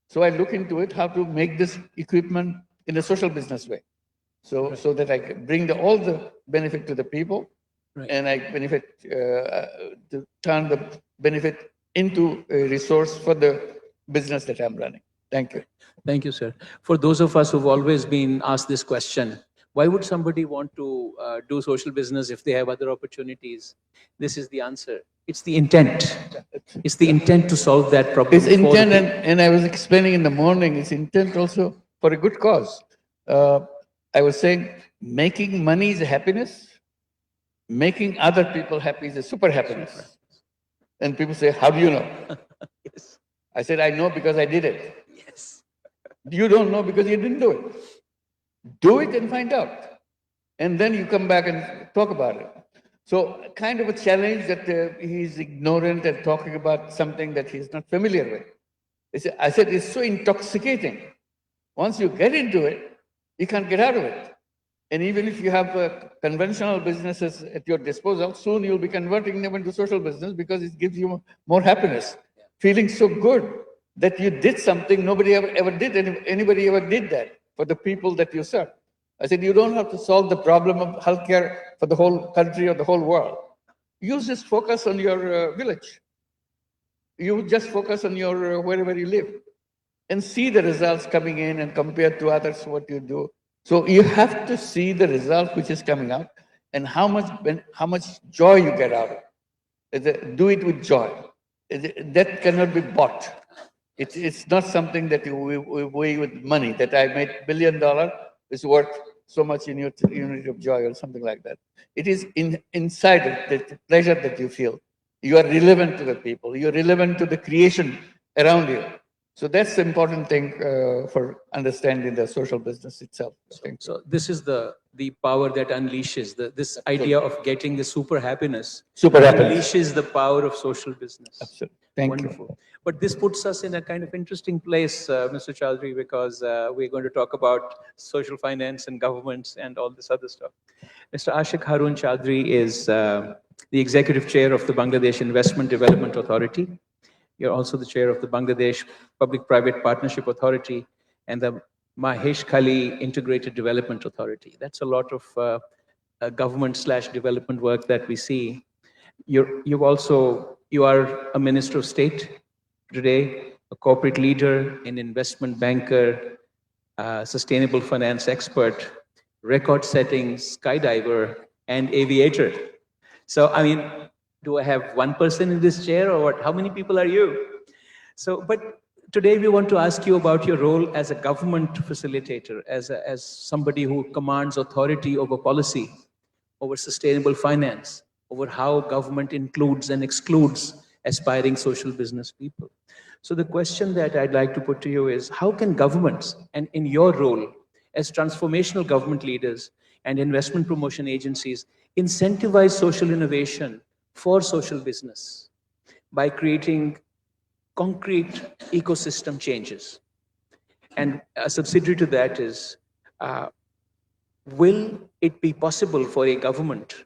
S3: So I look into it, how to make this equipment in a social business way. So that I can bring all the benefit to the people, and I benefit to turn the benefit into a resource for the business that I'm running. Thank you.
S2: Thank you, sir. For those of us who've always been asked this question, why would somebody want to do social business if they have other opportunities? This is the answer. It's the intent. It's the intent to solve that problem.
S3: It's intent, and I was explaining in the morning, it's intent also for a good cause. I was saying, making money is a happiness. Making other people happy is a super happiness. And people say, how do you know?
S2: Yes.
S3: I said, I know because I did it.
S2: Yes.
S3: You don't know because you didn't do it. Do it and find out. And then you come back and talk about it. So kind of a challenge that he's ignorant and talking about something that he's not familiar with. I said, it's so intoxicating. Once you get into it, you can't get out of it. And even if you have conventional businesses at your disposal, soon you'll be converting them into social business because it gives you more happiness. Feeling so good that you did something nobody ever did, anybody ever did that for the people that you serve. I said, you don't have to solve the problem of healthcare for the whole country or the whole world. You just focus on your village. You just focus on your wherever you live and see the results coming in and compare to others what you do. So you have to see the result which is coming out and how much joy you get out of it. Do it with joy. That cannot be bought. It's not something that you weigh with money, that I made $1 billion is worth so much in your unit of joy or something like that. It is inside it, the pleasure that you feel. You are relevant to the people. You're relevant to the creation around you. So that's the important thing for understanding the social business itself.
S2: So this is the power that unleashes this idea of getting the super happiness.
S3: Super happiness.
S2: Unleashes the power of social business.
S3: Absolutely. Thank
S2: Wonderful.
S3: you.
S2: But this puts us in a kind of interesting place, Mr. Chaudhary, because we're going to talk about social finance and governments and all this other stuff. Mr. Ashik Harun Chaudhary is the executive chair of the Bangladesh Investment Development Authority. You're also the chair of the Bangladesh Public-Private Partnership Authority and the Mahesh Khali Integrated Development Authority. That's a lot of government/development work that we see. You are a minister of state today, a corporate leader, an investment banker, sustainable finance expert, record-setting skydiver, and aviator. So, I mean, do I have one person in this chair or what? How many people are you? So, but today we want to ask you about your role as a government facilitator, as somebody who commands authority over policy, over sustainable finance, over how government includes and excludes aspiring social business people. So the question that I'd like to put to you is, how can governments, and in your role as transformational government leaders and investment promotion agencies, incentivize social innovation for social business by creating concrete ecosystem changes? And a subsidiary to that is, will it be possible for a government,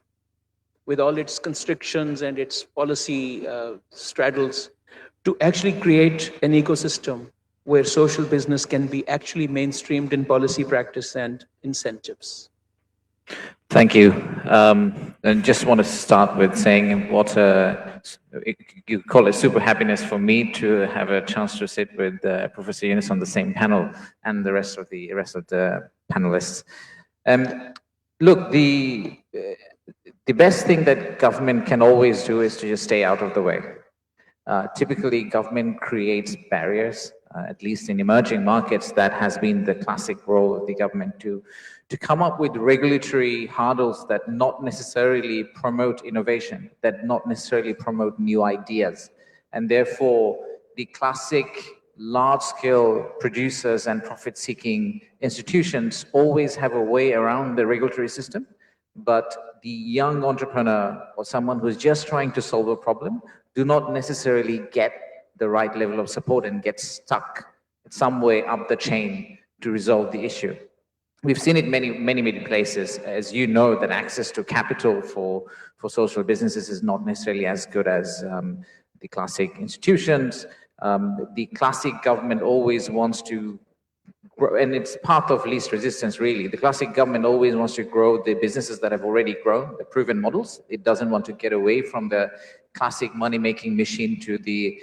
S2: with all its constrictions and its policy straddles, to actually create an ecosystem where social business can be actually mainstreamed in policy practice and incentives?
S8: Thank you. And just want to start with saying what you call it super happiness for me to have a chance to sit with Professor Yunus on the same panel and the rest of the panelists. Look, the best thing that government can always do is to just stay out of the way. Typically, government creates barriers. At least in emerging markets, that has been the classic role of the government to come up with regulatory hurdles that not necessarily promote innovation, that not necessarily promote new ideas. And therefore, the classic large-scale producers and profit-seeking institutions always have a way around the regulatory system. But the young entrepreneur or someone who's just trying to solve a problem do not necessarily get the right level of support and get stuck some way up the chain to resolve the issue. We've seen it many places. As you know, that access to capital for social businesses is not necessarily as good as the classic institutions. The classic government always wants to grow, and it's part of least resistance, really. The classic government always wants to grow the businesses that have already grown, the proven models. It doesn't want to get away from the classic money-making machine to the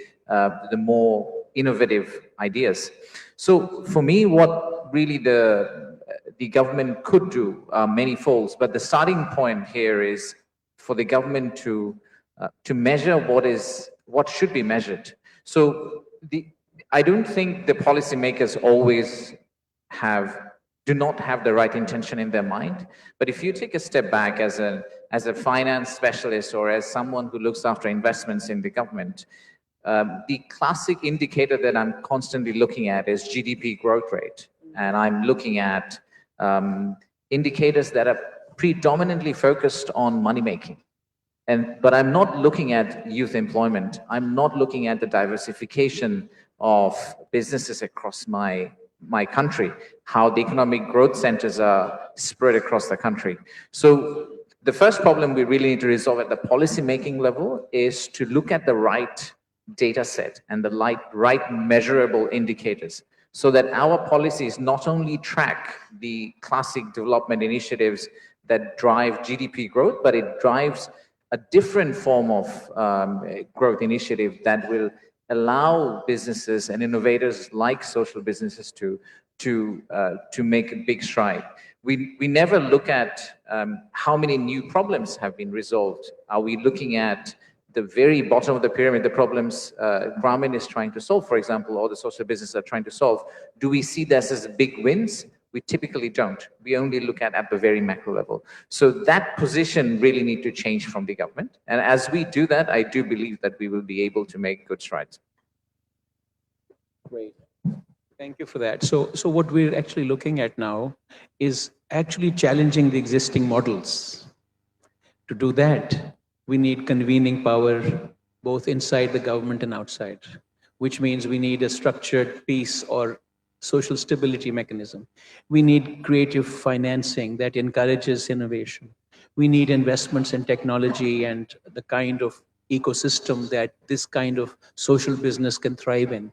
S8: more innovative ideas. So for me, what really the government could do many folds, but the starting point here is for the government to measure what should be measured. So I don't think the policymakers always do not have the right intention in their mind. But if you take a step back as a finance specialist or as someone who looks after investments in the government, the classic indicator that I'm constantly looking at is GDP growth rate. And I'm looking at indicators that are predominantly focused on money making. But I'm not looking at youth employment. I'm not looking at the diversification of businesses across my country, how the economic growth centers are spread across the country. So the first problem we really need to resolve at the policy making level is to look at the right data set and the right measurable indicators, so that our policies not only track the classic development initiatives that drive GDP growth, but it drives a different form of growth initiative that will allow businesses and innovators like social businesses to make a big stride. We never look at how many new problems have been resolved. Are we looking at the very bottom of the pyramid, the problems Grameen is trying to solve, for example, or the social businesses are trying to solve? Do we see this as big wins? We typically don't. We only look at the very macro level. So that position really need to change from the government. And as we do that, I do believe that we will be able to make good strides.
S2: Great. Thank you for that. So what we're actually looking at now is actually challenging the existing models. To do that, we need convening power both inside the government and outside, which means we need a structured peace or social stability mechanism. We need creative financing that encourages innovation. We need investments in technology and the kind of ecosystem that this kind of social business can thrive in.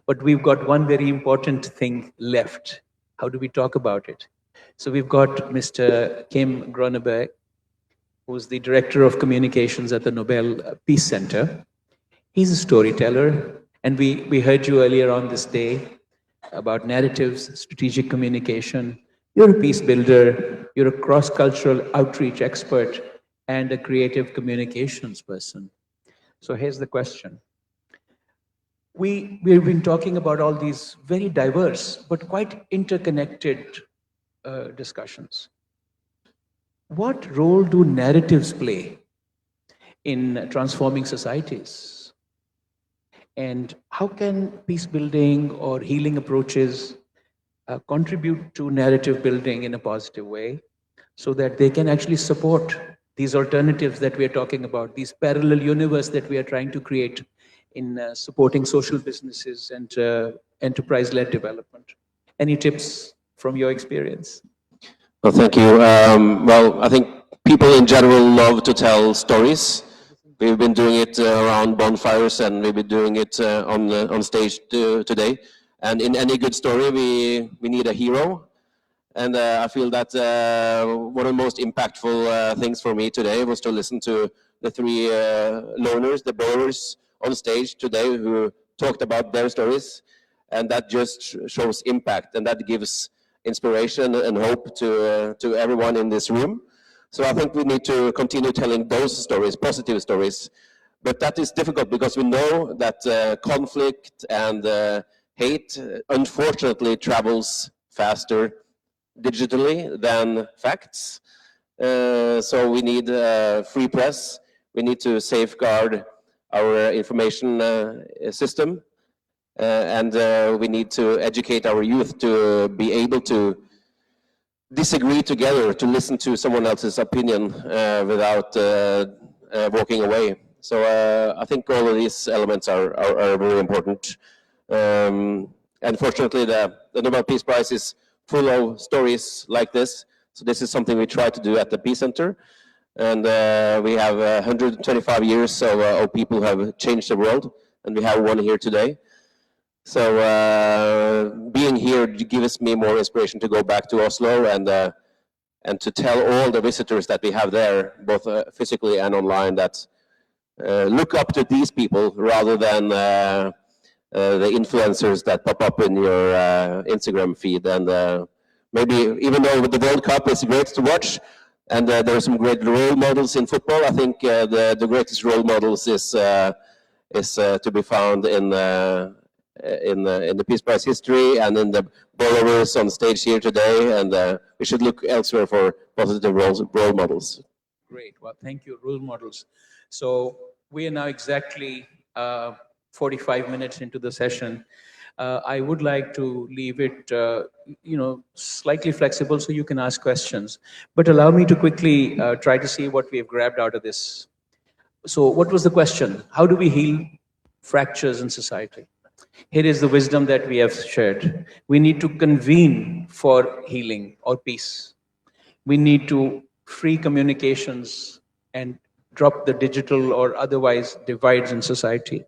S2: But we've got one very important thing left. How do we talk about it? So we've got Mr. Kim Groneberg, who's the Director of Communications at the Nobel Peace Center. He's a storyteller, and we heard you earlier on this day about narratives, strategic communication. You're a peace builder, you're a cross-cultural outreach expert, and a creative communications person. So here's the question. We've been talking about all these very diverse but quite interconnected discussions. What role do narratives play in transforming societies? And how can peace building or healing approaches contribute to narrative building in a positive way so that they can actually support these alternatives that we are talking about, these parallel universe that we are trying to create in supporting social businesses and enterprise-led development? Any tips from your experience?
S9: Well, thank you. Well, I think people in general love to tell stories. We've been doing it around bonfires, and we've been doing it on stage today. And in any good story, we need a hero. And I feel that one of the most impactful things for me today was to listen to the three learners, the borrowers on stage today who talked about their stories. And that just shows impact, and that gives inspiration and hope to everyone in this room. So I think we need to continue telling those stories, positive stories. But that is difficult because we know that conflict and hate unfortunately travels faster digitally than facts. So we need free press. We need to safeguard our information system. And we need to educate our youth to be able to disagree together, to listen to someone else's opinion without walking away. So I think all of these elements are very important. Unfortunately, the Nobel Peace Prize is full of stories like this. So this is something we try to do at the Peace Center. And we have 125 years of people who have changed the world. And we have one here today. So being here gives me more inspiration to go back to Oslo and to tell all the visitors that we have there, both physically and online, that look up to these people rather than the influencers that pop up in your Instagram feed. And maybe even though the World Cup is great to watch, and there are some great role models in football, I think the greatest role models is to be found in the Peace Prize history and in the borrowers on stage here today, and we should look elsewhere for positive role models.
S2: Great. Well, thank you. Role models. So we are now exactly 45 minutes into the session. I would like to leave it, slightly flexible so you can ask questions. But allow me to quickly try to see what we have grabbed out of this. So what was the question? How do we heal fractures in society? Here is the wisdom that we have shared. We need to convene for healing or peace. We need to free communications and drop the digital or otherwise divides in society.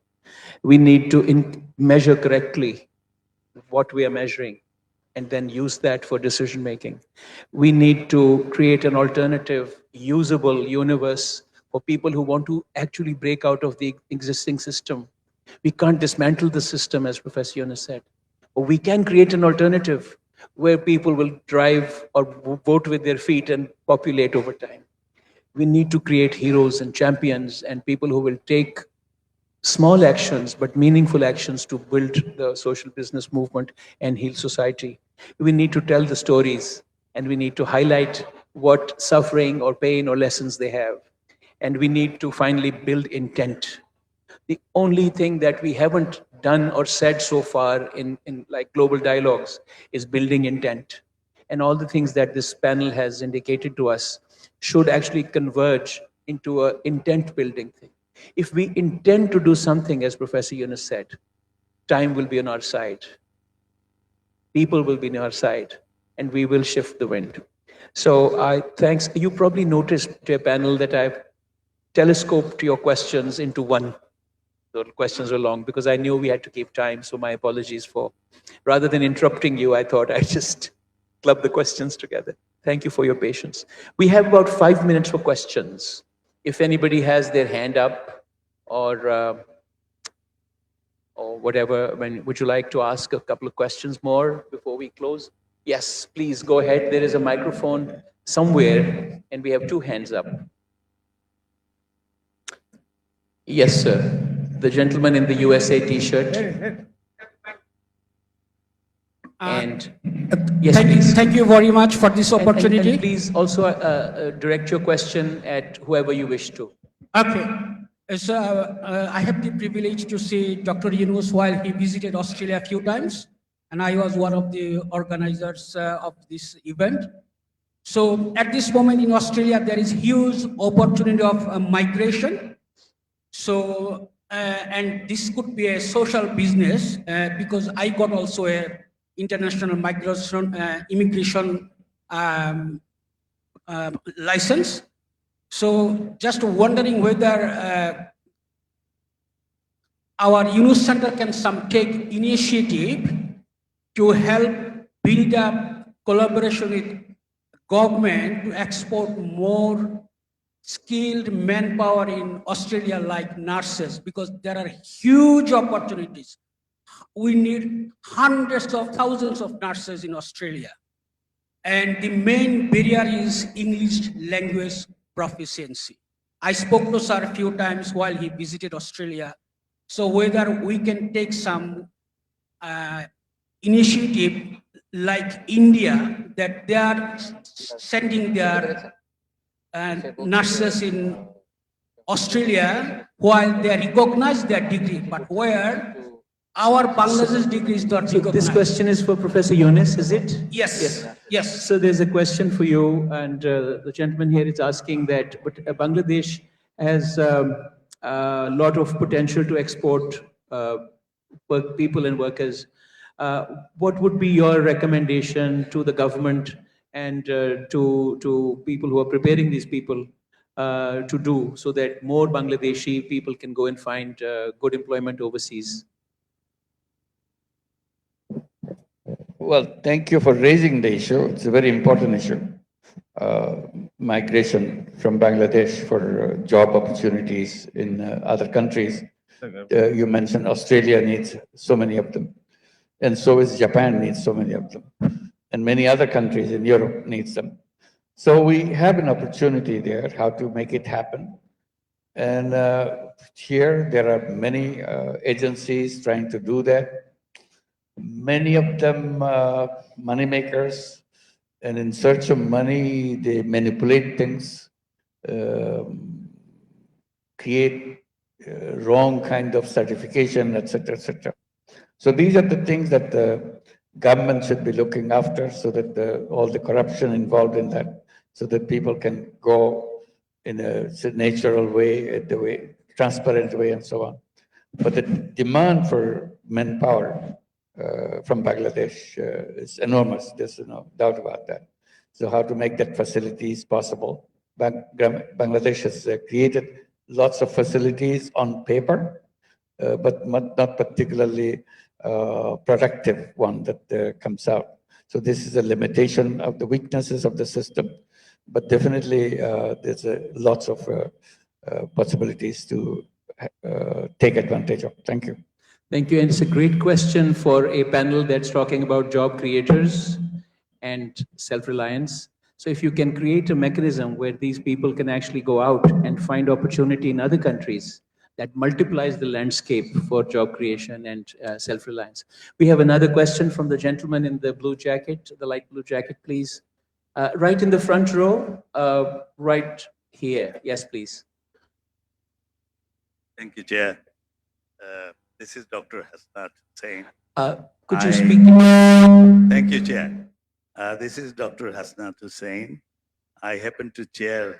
S2: We need to measure correctly what we are measuring and then use that for decision making. We need to create an alternative, usable universe for people who want to actually break out of the existing system. We can't dismantle the system, as Professor Yunus said. But we can create an alternative where people will drive or vote with their feet and populate over time. We need to create heroes and champions and people who will take small actions but meaningful actions to build the social business movement and heal society. We need to tell the stories and we need to highlight what suffering or pain or lessons they have. And we need to finally build intent. The only thing that we haven't done or said so far in like global dialogues is building intent. And all the things that this panel has indicated to us should actually converge into an intent building thing. If we intend to do something, as Professor Yunus said, time will be on our side. People will be on our side, and we will shift the wind. So thanks. You probably noticed, dear panel, that I've telescoped your questions into one. The questions were long because I knew we had to keep time, so my apologies for, rather than interrupting you, I thought I'd just club the questions together. Thank you for your patience. We have about 5 minutes for questions. If anybody has their hand up or whatever, would you like to ask a couple of questions more before we close? Yes, please go ahead. There is a microphone somewhere, and we have 2 hands up. Yes, sir. The gentleman in the USA T-shirt. And yes, please.
S10: Thank you very much for this opportunity.
S2: And please also direct your question at whoever you wish to.
S10: Okay. So I have the privilege to see Dr. Yunus while he visited Australia a few times, and I was one of the organizers of this event. So at this moment in Australia, there is huge opportunity of migration. So, and this could be a social business because I got also a international migration, immigration license. So just wondering whether our Yunus Center can take initiative to help build up collaboration with government to export more skilled manpower in Australia like nurses, because there are huge opportunities. We need hundreds of thousands of nurses in Australia. And the main barrier is English language proficiency. I spoke to sir a few times while he visited Australia. So whether we can take some initiative like India, that they are sending their nurses in Australia while they recognize their degree, but where our Bangladesh degree is not recognized.
S2: This question is for Professor Yunus, is it?
S10: Yes. Yes.
S2: So there's a question for you, and the gentleman here is asking that, but Bangladesh has a lot of potential to export people and workers. What would be your recommendation to the government and to people who are preparing these people to do so that more Bangladeshi people can go and find good employment overseas?
S3: Well, thank you for raising the issue. It's a very important issue. Migration from Bangladesh for job opportunities in other countries. You mentioned Australia needs so many of them. And so is Japan needs so many of them. And many other countries in Europe needs them. So we have an opportunity there, how to make it happen. And here there are many agencies trying to do that. Many of them money makers, and in search of money, they manipulate things, create wrong kind of certification, etc., etc. So these are the things that the government should be looking after, so that all the corruption involved in that, so that people can go in a natural way, transparent way, and so on. But the demand for manpower from Bangladesh is enormous. There's no doubt about that. So how to make that facilities possible? Bangladesh has created lots of facilities on paper, but not particularly productive one that comes out. So this is a limitation of the weaknesses of the system, but definitely there's lots of possibilities to take advantage of. Thank you.
S2: Thank you. And it's a great question for a panel that's talking about job creators and self-reliance. So if you can create a mechanism where these people can actually go out and find opportunity in other countries, that multiplies the landscape for job creation and self-reliance. We have another question from the gentleman in the blue jacket, the light blue jacket, please. Right in the front row, right here. Yes, please.
S11: Thank you, Chair. This is Dr. Hasnat Hussain.
S2: Could you speak?
S11: Thank you, Chair. This is Dr. Hasnat Hussain. I happen to chair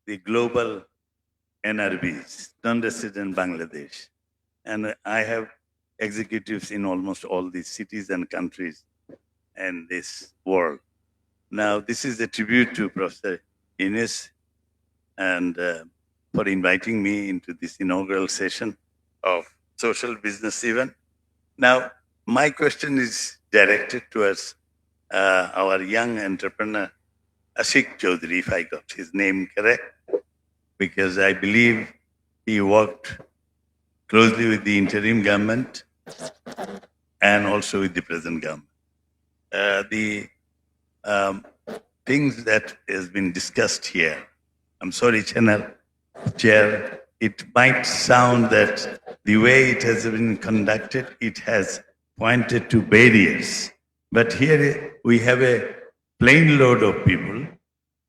S11: the global NRBs, non-resident Bangladesh. And I have executives in almost all these cities and countries in this world. Now, this is a tribute to Professor Yunus and for inviting me into this inaugural session of social business event. Now, my question is directed towards our young entrepreneur, Ashik Chaudhary, if I got his name correct, because I believe he worked closely with the interim government and also with the present government. The things that has been discussed here, I'm sorry, Chair, it might sound that the way it has been conducted, it has pointed to barriers. But here we have a plane load of people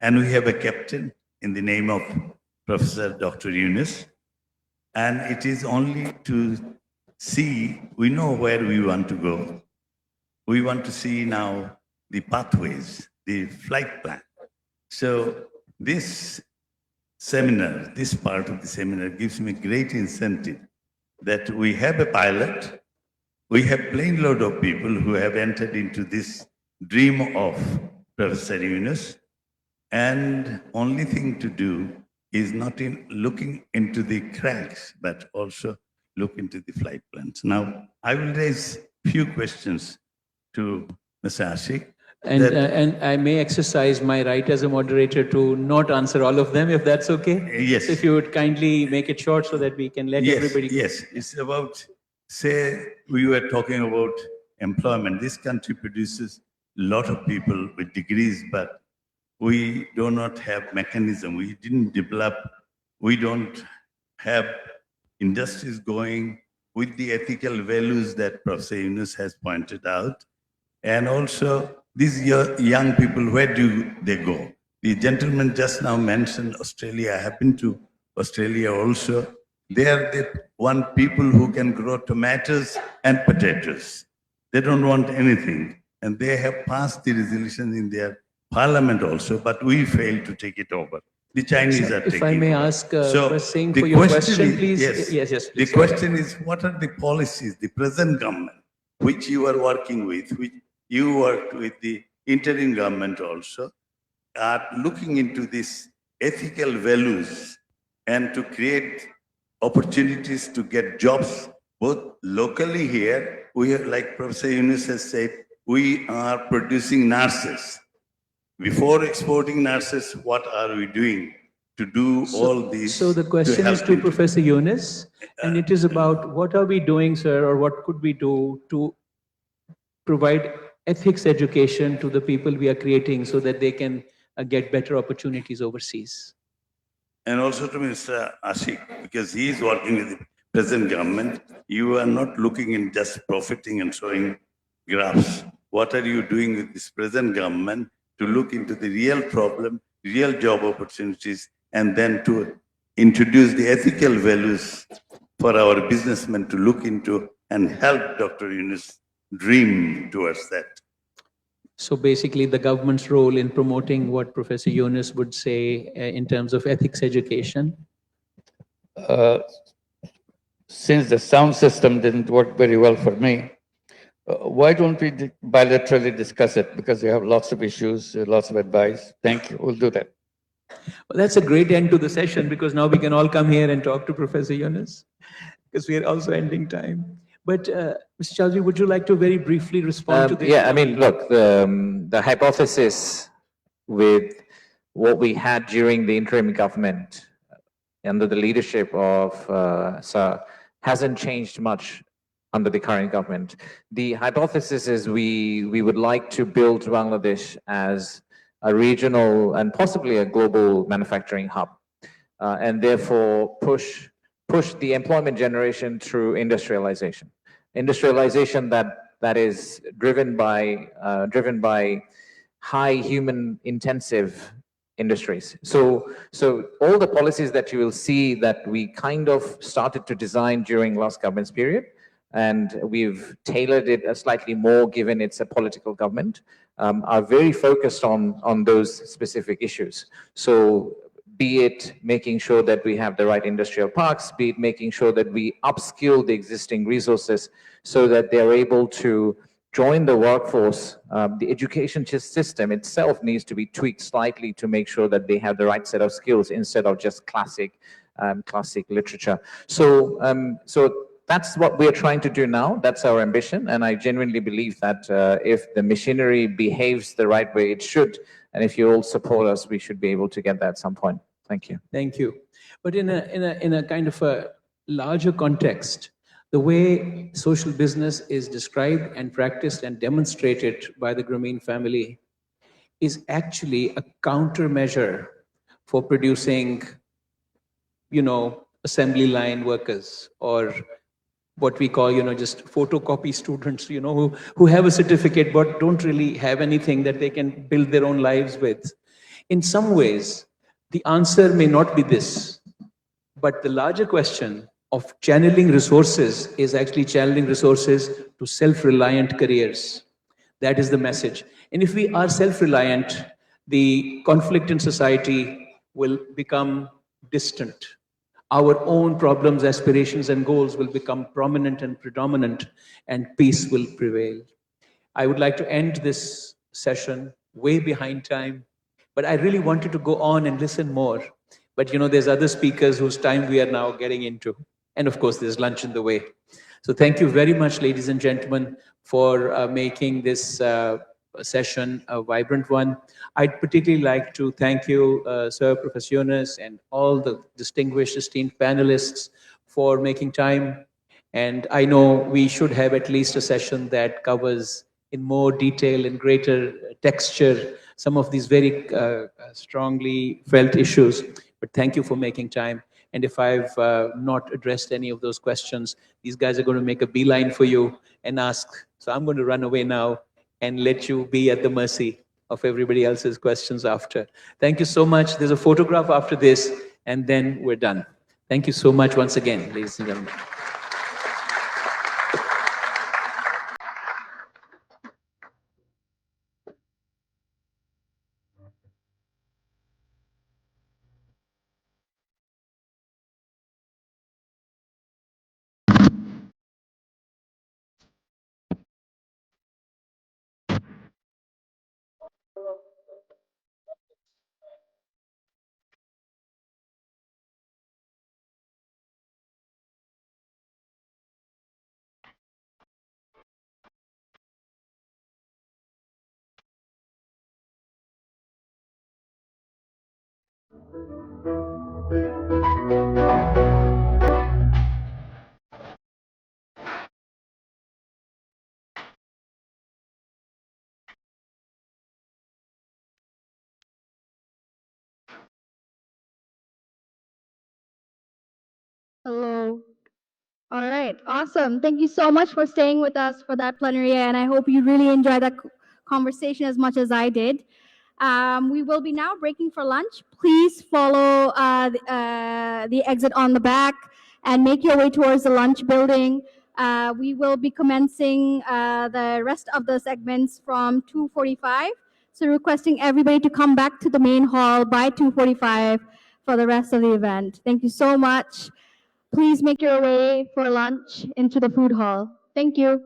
S11: and we have a captain in the name of Professor Dr. Yunus. And it is only to see, we know where we want to go. We want to see now the pathways, the flight plan. So this seminar, this part of the seminar gives me great incentive that we have a pilot, we have plane load of people who have entered into this dream of Professor Yunus, and only thing to do is not in looking into the cracks, but also look into the flight plans. Now, I will raise few questions to Mr. Ashik.
S2: And I may exercise my right as a moderator to not answer all of them, if that's okay?
S11: Yes.
S2: So if you would kindly make it short so that we can let everybody go.
S11: Yes, it's about, say, we were talking about employment. This country produces a lot of people with degrees, but we do not have mechanism. We didn't develop, we don't have industries going with the ethical values that Professor Yunus has pointed out. And also, these young people, where do they go? The gentleman just now mentioned Australia. I have been to Australia also. There they want people who can grow tomatoes and potatoes. They don't want anything. And they have passed the resolution in their parliament also, but we failed to take it over. The Chinese are taking it.
S2: If I may ask, Singh,
S11: the
S2: for your
S11: question
S2: question,
S11: is-
S2: please. Yes,
S11: The
S2: please.
S11: question is, what are the policies, the present government, which you are working with, which you worked with the interim government also, are looking into these ethical values and to create opportunities to get jobs, both locally here, we are, like Professor Yunus has said, we are producing nurses. Before exporting nurses, what are we doing to do all these?
S2: So the question is to Professor Yunus, and it is about what are we doing, sir, or what could we do to provide ethics education to the people we are creating so that they can get better opportunities overseas.
S11: And also to Mr. Ashik, because he is working with the present government, you are not looking in just profiting and showing graphs. What are you doing with this present government to look into the real problem, real job opportunities, and then to introduce the ethical values for our businessmen to look into and help Dr. Yunus dream towards that?
S2: So basically the government's role in promoting what Professor Yunus would say in terms of ethics education.
S3: Since the sound system didn't work very well for me, why don't we bilaterally discuss it? Because we have lots of issues, lots of advice. Thank you. We'll do that.
S2: Well, that's a great end to the session because now we can all come here and talk to Professor Yunus because we are also ending time. But Mr. Chaudhary, would you like to very briefly respond to this?
S8: Yeah, I mean, look, the hypothesis with what we had during the interim government under the leadership of Sir hasn't changed much under the current government. The hypothesis is we would like to build Bangladesh as a regional and possibly a global manufacturing hub, and therefore push the employment generation through industrialization. Industrialization that is driven by high human intensive industries. So all the policies that you will see that we kind of started to design during last government's period, and we've tailored it slightly more given it's a political government, are very focused on those specific issues. So be it making sure that we have the right industrial parks, be it making sure that we upskill the existing resources so that they're able to join the workforce. The education system itself needs to be tweaked slightly to make sure that they have the right set of skills instead of just classic literature. So that's what we're trying to do now. That's our ambition. And I genuinely believe that if the machinery behaves the right way it should, and if you all support us, we should be able to get that at some point. Thank you.
S2: Thank you. But in a kind of a larger context, the way social business is described and practiced and demonstrated by the Grameen family is actually a countermeasure for producing, assembly line workers, or what we call, just photocopy students, who have a certificate but don't really have anything that they can build their own lives with. In some ways, the answer may not be this, but the larger question of channeling resources is actually channeling resources to self-reliant careers. That is the message. And if we are self-reliant, the conflict in society will become distant. Our own problems, aspirations, and goals will become prominent and predominant, and peace will prevail. I would like to end this session way behind time, but I really wanted to go on and listen more. But there's other speakers whose time we are now getting into. And of course, there's lunch in the way. So thank you very much, ladies and gentlemen, for making this session a vibrant one. I'd particularly like to thank you, Sir Professor Yunus, and all the distinguished, esteemed panelists for making time. And I know we should have at least a session that covers in more detail and greater texture some of these very strongly felt issues. But thank you for making time. And if I've not addressed any of those questions, these guys are going to make a beeline for you and ask. So I'm going to run away now and let you be at the mercy of everybody else's questions after. Thank you so much. There's a photograph after this, and then we're done. Thank you so much once again, ladies and gentlemen.
S1: Hello. All right, awesome. Thank you so much for staying with us for that plenary, and I hope you really enjoyed that conversation as much as I did. We will be now breaking for lunch. Please follow the exit on the back and make your way towards the lunch building. We will be commencing the rest of the segments from 2:45. So requesting everybody to come back to the main hall by 2:45 for the rest of the event. Thank you so much. Please make your way for lunch into the food hall. Thank you.